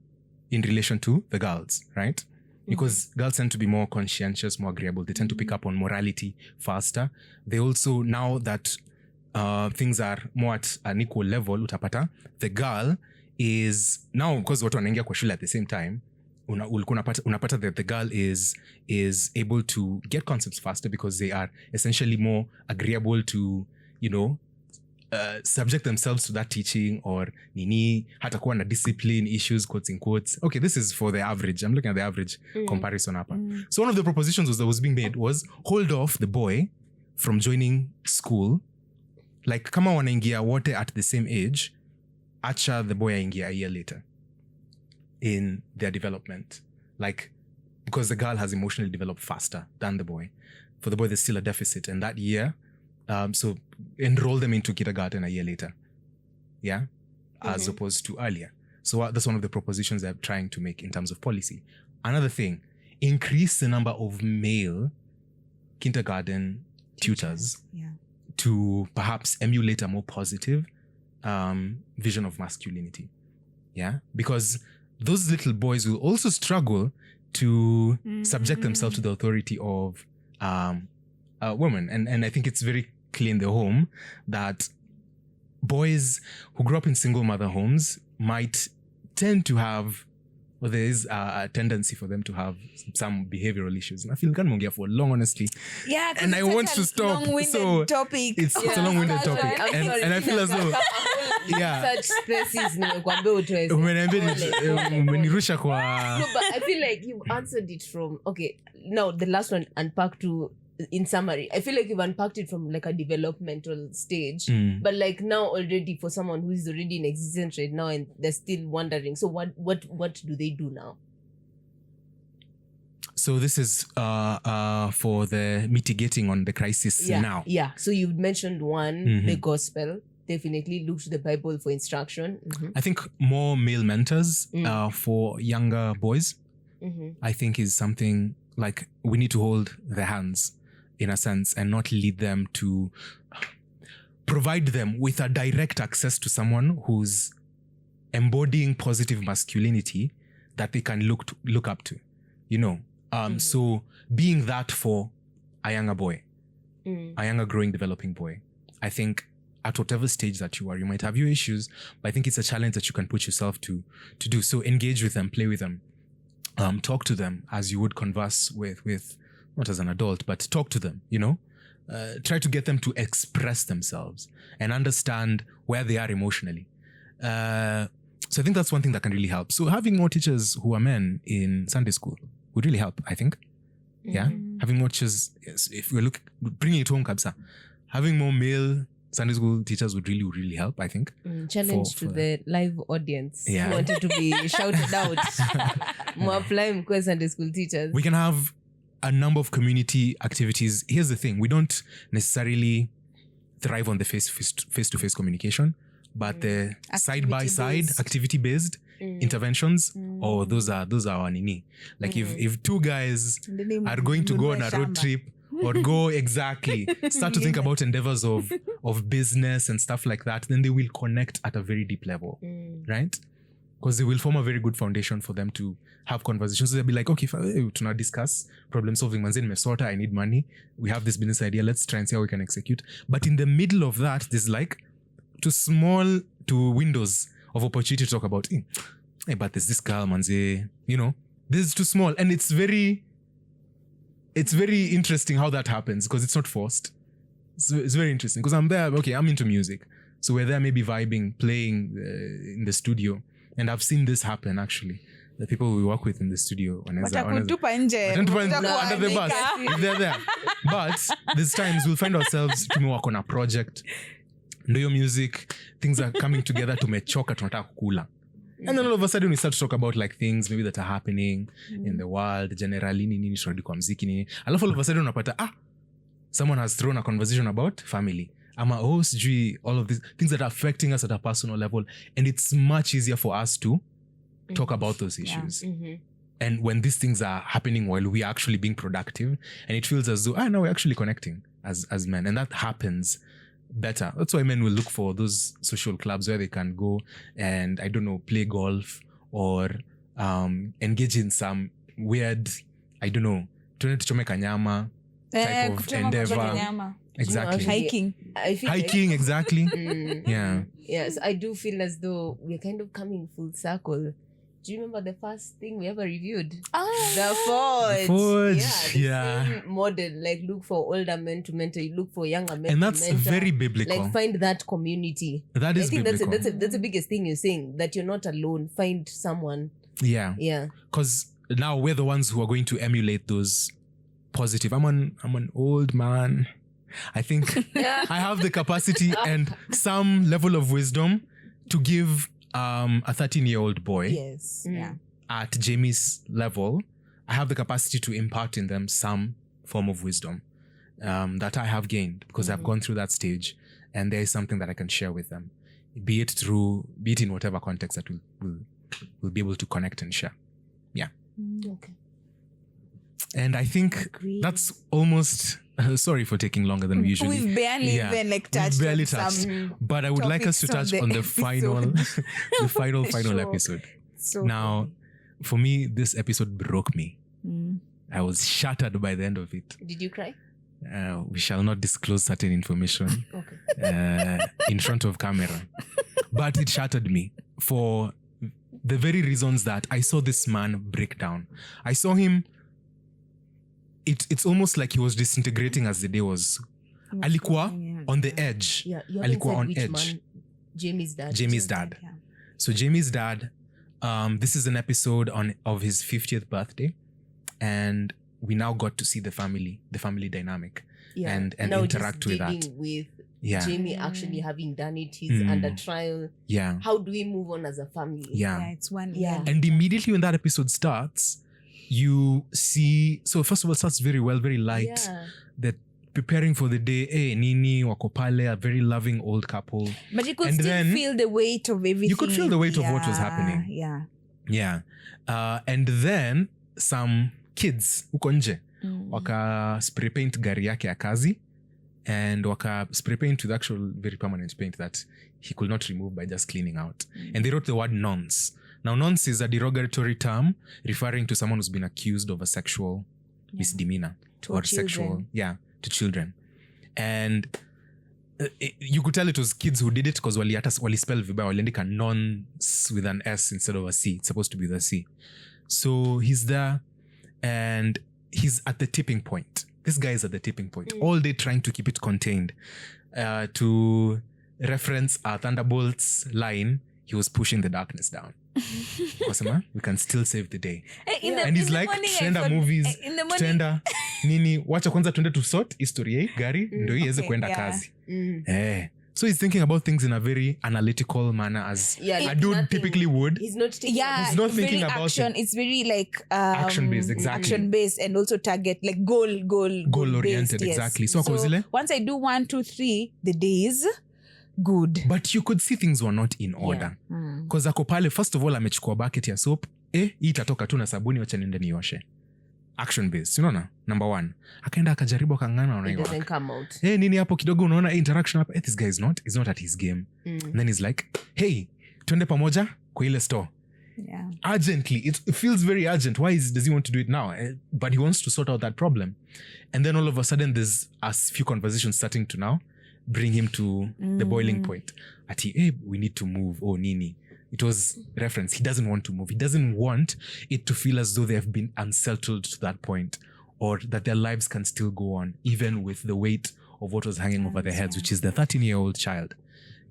in relation to the girls, right? Because girls tend to be more conscientious, more agreeable. They tend to pick up on morality faster. They also, now that things are more at an equal level, utapata, the girl is, now because watu wanaingia kwa shule at the same time, unapata that the girl is able to get concepts faster because they are essentially more agreeable to, subject themselves to that teaching, or nini hata kuwa na discipline issues, quotes in quotes. Okay, this is for the average. I'm looking at the average comparison hapa. So one of the propositions that was being made was hold off the boy from joining school. Like kama wanaingia wote at the same age, acha the boy aingia a year later in their development. Like, because the girl has emotionally developed faster than the boy. For the boy, there's still a deficit. And that year, so enroll them into kindergarten a year later. Yeah? As opposed to earlier. So that's one of the propositions they're trying to make in terms of policy. Another thing, increase the number of male kindergarten tutors to perhaps emulate a more positive vision of masculinity. Yeah? Because those little boys will also struggle to subject themselves to the authority of women. And I think it's very clear in the home that boys who grew up in single mother homes might tend to have, or there is a tendency for them to have some behavioral issues. And I feel like I'm going for long, honestly. Yeah, and I want to stop. So topic. It's a long-winded topic. And I feel as though such spaces umenirusha kwa. No, but I feel like you've answered it from, okay, now the last one, unpacked to, in summary, I feel like you've unpacked it from like a developmental stage, but like now already for someone who is already in existence right now and they're still wondering, so what do they do now? So this is for the mitigating on the crisis now. Yeah. So you mentioned one, the gospel. Definitely look to the Bible for instruction. I think more male mentors for younger boys, I think is something like we need to hold their hands in a sense and not lead them to provide them with a direct access to someone who's embodying positive masculinity that they can look up to, So being that for a younger boy, a younger growing, developing boy, I think at whatever stage that you are, you might have your issues, but I think it's a challenge that you can put yourself to do. So engage with them, play with them, talk to them as you would converse with not as an adult, but talk to them, try to get them to express themselves and understand where they are emotionally. So I think that's one thing that can really help. So having more teachers who are men in Sunday school would really help, I think. Yeah. Having more teachers, yes, if we look, bringing it home, Kabsa, having more male Sunday school teachers would really help, I think. Challenge to the live audience. Yeah. Who wanted to be shouted out. More apply because Sunday school teachers. We can have a number of community activities. Here's the thing. We don't necessarily thrive on the face-to-face communication, but the side-by-side, activity-based interventions, those are our nini. Like if two guys are going to go on a road trip, or go start to think about endeavors of business and stuff like that, then they will connect at a very deep level, right? Because they will form a very good foundation for them to have conversations. So they'll be like, okay, to now discuss problem solving. Manzin mesota, I need money. We have this business idea. Let's try and see how we can execute. But in the middle of that, there's like two windows of opportunity to talk about. Hey, but there's this girl, manze. This is too small, and it's very interesting how that happens because it's not forced. It's very interesting because I'm there. Okay, I'm into music, so we're there maybe vibing, playing in the studio, and I've seen this happen actually. the people we work with in the studio, watakutupa nje, under the bus if they're there. But there's times we'll find ourselves tumewako na project, ndo hiyo music, things are coming together, tumechoka, tunataka kukula. And then all of a sudden we start to talk about like things maybe that are happening in the world generally, nini turudi kwa mziki nini, alafu all of a sudden unapata someone has thrown a conversation about family, ama sijui all of these things that are affecting us at a personal level, and it's much easier for us to talk about those issues. And when these things are happening while we are actually being productive, and it feels as though now we're actually connecting as men, and that happens better. That's why men will look for those social clubs where they can go and, I don't know, play golf or engage in some weird, I don't know, tuchomeka nyama type of endeavor. Exactly. Hiking, exactly. Yes, I do feel as though we're kind of coming full circle. Do you remember the first thing we ever reviewed? The Forge. Yeah, the same model. Like, look for older men to mentor. You look for younger men and to mentor. And that's very biblical. Like, find that community. That is biblical. That's the biggest thing you're saying, that you're not alone. Find someone. Yeah. Because now we're the ones who are going to emulate those positive. I'm an old man. I think I have the capacity and some level of wisdom to give a 13-year-old boy at Jamie's level, I have the capacity to impart in them some form of wisdom that I have gained because I've gone through that stage, and there is something that I can share with them, be it in whatever context that we'll be able to connect and share. Okay. And I think that's almost sorry for taking longer than we usually. We've barely even touched. But I would like us to touch on the final final episode. Now, for me, this episode broke me. I was shattered by the end of it. Did you cry? We shall not disclose certain information in front of camera. But it shattered me for the very reasons that I saw this man break down. I saw him. It's almost like he was disintegrating as the day was. Alikuwa on the edge. Alikuwa on edge. Man? Jamie's dad. Yeah. So Jamie's dad, this is an episode of his 50th birthday, and we now got to see the family dynamic and now interact with that. With Jamie actually having done it, he's under trial. Yeah. How do we move on as a family? Yeah, it's one. And immediately when that episode starts, you see, so first of all, it starts very well, very light. That preparing for the day, Nini, wako pale, a very loving old couple. But you could still feel the weight of everything. You could feel the weight of what was happening. Yeah. And then some kids huko nje waka spray paint gari yake ya kazi, and waka spray paint with actual very permanent paint that he could not remove by just cleaning out. And they wrote the word nonce. Now, nonce is a derogatory term referring to someone who's been accused of a sexual misdemeanor or sexual, to children. And you could tell it was kids who did it because wali spell vibaya, waliandika nonce with an S instead of a C. It's supposed to be the C. So he's there and he's at the tipping point. This guy is at the tipping point. All day trying to keep it contained. To reference our Thunderbolts line, he was pushing the darkness down. We can still save the day. And he's like, tuenda movies, tuenda nini, wacha kwanza tuende to sort history gari ndio iweze kwenda kazi. So he's thinking about things in a very analytical manner, as a dude typically would. He's not thinking about action. It's very like action based, exactly. Action based, and also target, like goal oriented, exactly. So once I do 1, 2, 3, the day is good. But you could see things were not in order. Because ako pale, first of all, amechukua bucket ya soap. Hii itatoka tu na sabuni, wacha niende nioshe. Action based, unaona? Number 1. Akaenda akajaribu akangana, it doesn't come out. Nini hapo kidogo unaona interaction hapa. This guy is not at his game. And then he's like, hey, twende pamoja kwa ile store. Urgently. It feels very urgent. Why does he want to do it now? But he wants to sort out that problem. And then all of a sudden there's a few conversations starting to now bring him to the boiling point. Ati, we need to move. Oh, Nini. It was reference. He doesn't want to move. He doesn't want it to feel as though they have been unsettled to that point, or that their lives can still go on, even with the weight of what was hanging over their heads, which is the 13-year-old child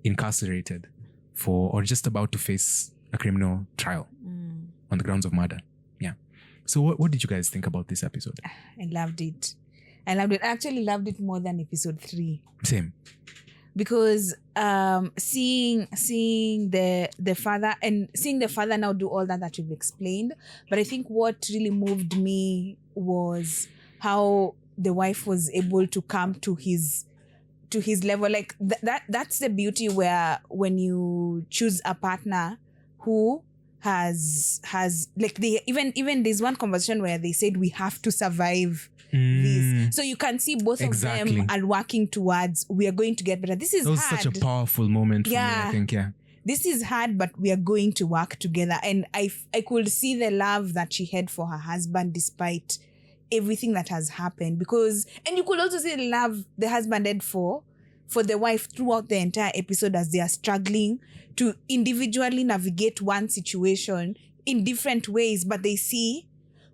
incarcerated or just about to face a criminal trial on the grounds of murder. Yeah. So what did you guys think about this episode? I loved it. I actually loved it more than episode 3. Same. Because seeing the father now do all that you've explained, but I think what really moved me was how the wife was able to come to his level. Like that's the beauty, where when you choose a partner who has like, they even there's one conversation where they said we have to survive this. So you can see both of them are working towards, we are going to get better. This is that was hard. such a powerful moment for me, I think. This is hard, but we are going to work together. And I could see the love that she had for her husband despite everything that has happened. And you could also see the love the husband had for the wife throughout the entire episode, as they are struggling to individually navigate one situation in different ways, but they see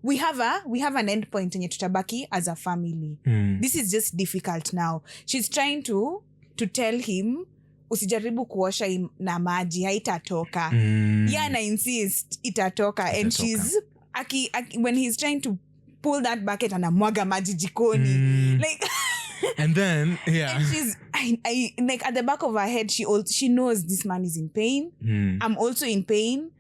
we have an end point yenye tutabaki as a family. This is just difficult now. She's trying to tell him, usijaribu kuosha na maji, haitatoka. Na insist itatoka. And she's when he's trying to pull that bucket, anamwaga maji jikoni. Like and then and she's I like, at the back of her head, she knows this man is in pain. I'm also in pain.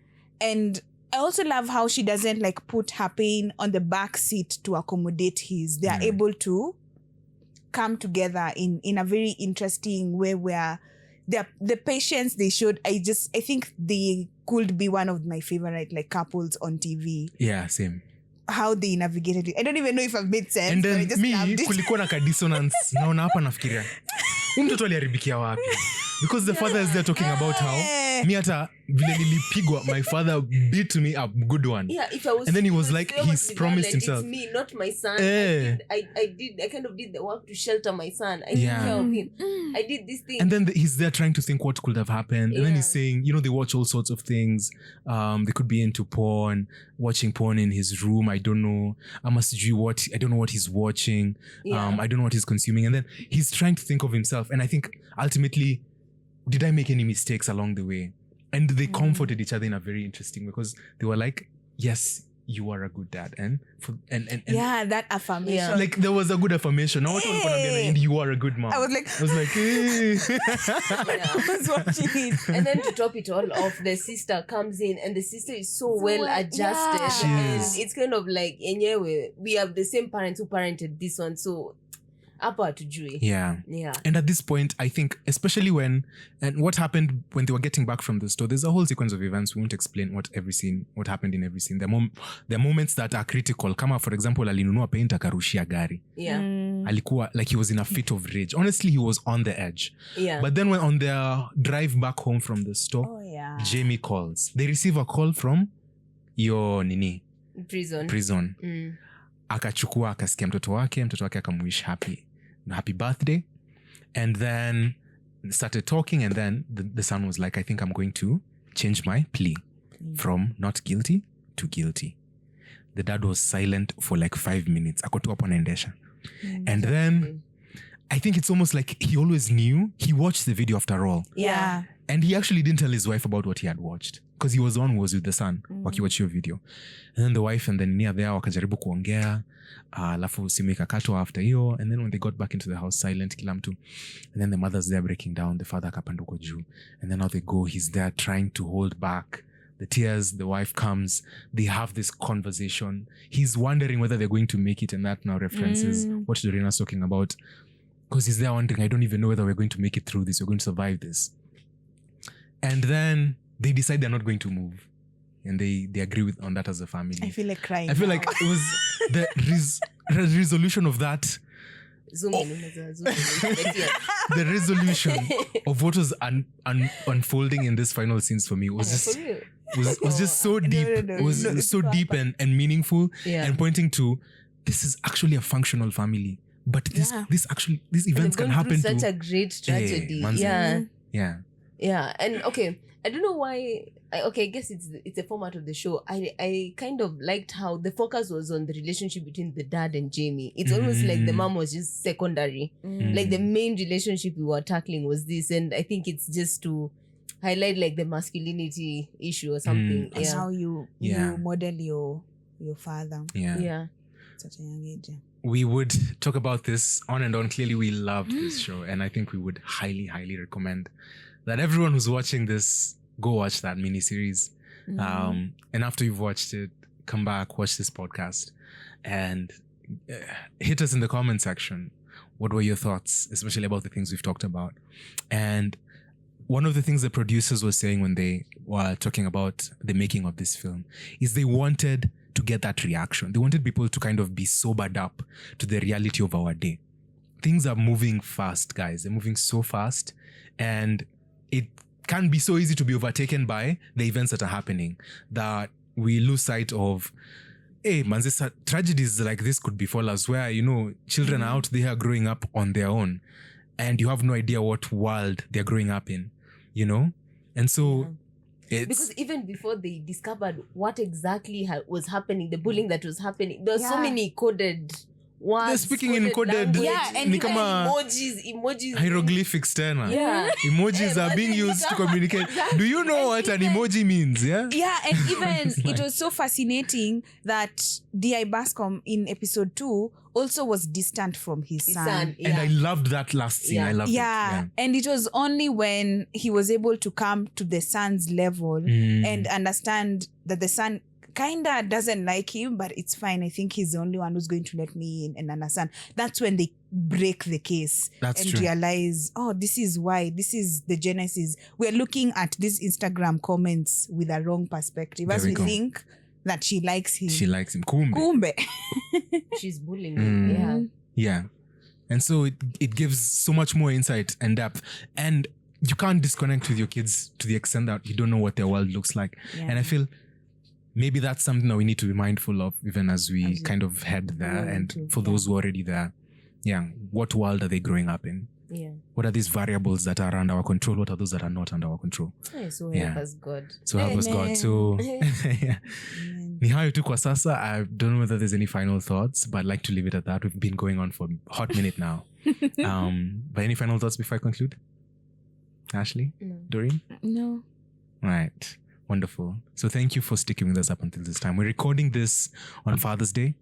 And I also love how she doesn't like put her pain on the back seat to accommodate his. They are able to come together in a very interesting way, where the patience they showed, I think they could be one of my favorite like couples on TV. Yeah, same. How they navigated it. I don't even know if I've made sense. And then but I just loved it. kulikuwa na ka dissonance. Naona hapa nafikiria, mtoto aliharibikia wapi? Because the father is there talking about how mi hata vile nilipigwa, my father beat me a good one. Yeah, if I was, and then he was like, he's promised himself. It's me, not my son. I kind of did the work to shelter my son. I took care of him. I did this thing. And then he's there trying to think what could have happened. And then he's saying, they watch all sorts of things. They could be into porn, watching porn in his room. I don't know. I don't know what he's watching. I don't know what he's consuming. And then he's trying to think of himself. And I think ultimately, did I make any mistakes along the way? And they comforted each other in a very interesting way, because they were like, yes, you are a good dad. And that affirmation. Like there was a good affirmation. Now, and you are a good mom. I was like, hey. I was watching it. And then to top it all off, the sister comes in, and the sister is so well adjusted. And it's kind of like, anyway, we have the same parents who parented this one. So Apa tujui. Yeah. And at this point, I think, especially and what happened when they were getting back from the store, there's a whole sequence of events. We won't explain what happened in every scene. There are moments that are critical. Kama, for example, alinunua paint akarushia gari. Yeah. Alikuwa, like he was in a fit of rage. Honestly, he was on the edge. Yeah. But then when on their drive back home from the store, Jamie calls. They receive a call from your prison. Akachukua, akasikia mtoto wake akamwish happy birthday, and then started talking, and then the son was like, I think I'm going to change my plea from not guilty to guilty. The dad was silent for like 5 minutes. Akotu hapo anaendesha. And then I think it's almost like he always knew. He watched the video after all. Yeah. And he actually didn't tell his wife about what he had watched, because he was the one who was with the son wakiwatch your video. And then the wife and then near there wakajaribu kuongea, alafu simu ikakatwa after hiyo. And then when they got back into the house, silent kila mtu. And then the mother's there breaking down, the father akapanda huko juu. And then now they go, he's there trying to hold back the tears. The wife comes, they have this conversation. He's wondering whether they're going to make it, and that now references what Doreena's talking about, because he's there wondering, I don't even know whether we're going to make it through this, we're going to survive this. And then they decide they're not going to move, and they agree on that as a family. I feel like crying. I feel like it was the resolution of that. The resolution of what was unfolding in this final scenes for me was just was just so deep. It was so deep and meaningful, and pointing to, this is actually a functional family. But these events can happen to such a great tragedy. Yeah, and okay, I don't know why. I guess it's a format of the show. I kind of liked how the focus was on the relationship between the dad and Jamie. It's almost like the mom was just secondary. Like the main relationship we were tackling was this, and I think it's just to highlight like the masculinity issue or something. And how you model your father Yeah. at such a young age. We would talk about this on and on. Clearly, we loved this show, and I think we would highly, highly recommend that everyone who's watching this go watch that miniseries. And after you've watched it, come back, watch this podcast, and hit us in the comment section. What were your thoughts, especially about the things we've talked about? And one of the things the producers were saying when they were talking about the making of this film is they wanted to get that reaction. They wanted people to kind of be sobered up to the reality of our day. Things are moving fast, guys. They're moving so fast, and it can be so easy to be overtaken by the events that are happening that we lose sight of, hey, man, tragedies like this could befall us, where, children are out there growing up on their own, and you have no idea what world they're growing up in, And so because even before they discovered what exactly was happening, the bullying that was happening, there were so many coded words. They're speaking in coded. And even emojis. Hieroglyphics, tena. Yeah. Emojis are being used to communicate. Do you know what an emoji means? Yeah. Yeah, and even it was so fascinating that D.I. Bascom in episode 2 also was distant from his son. And I loved that last scene. I loved it. Yeah, and it was only when he was able to come to the son's level and understand that the son kinda doesn't like him, but it's fine. I think he's the only one who's going to let me in and understand. That's when they break the case realize, this is why, this is the genesis. We're looking at these Instagram comments with a wrong perspective as we think that she likes him. Kumbe. She's bullying him. Yeah. And so it gives so much more insight and depth. And you can't disconnect with your kids to the extent that you don't know what their world looks like. Yeah. And I feel maybe that's something that we need to be mindful of even as we kind of head there. And for those who are already there, what world are they growing up in? Yeah. What are these variables that are under our control? What are those that are not under our control? So help us God. So help us God. So ni hayo tu kwa sasa. I don't know whether there's any final thoughts, but I'd like to leave it at that. We've been going on for a hot minute now. But any final thoughts before I conclude? Ashley? No. Doreen? No. Right. Wonderful. So thank you for sticking with us up until this time. We're recording this on Father's Day.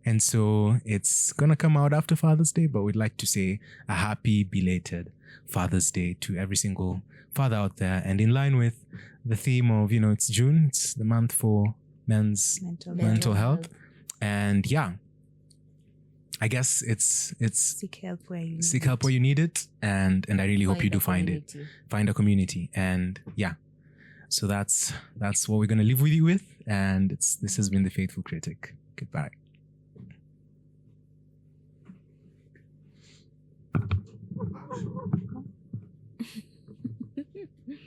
And so it's going to come out after Father's Day, but we'd like to say a happy belated Father's Day to every single father out there. And in line with the theme of, it's June, it's the month for men's mental health. And I guess it's seek help where you need seek help where you need it. And I really hope you do find it. Find a community. And so that's what we're going to leave with you with. And this has been The Faithful Critic. Goodbye.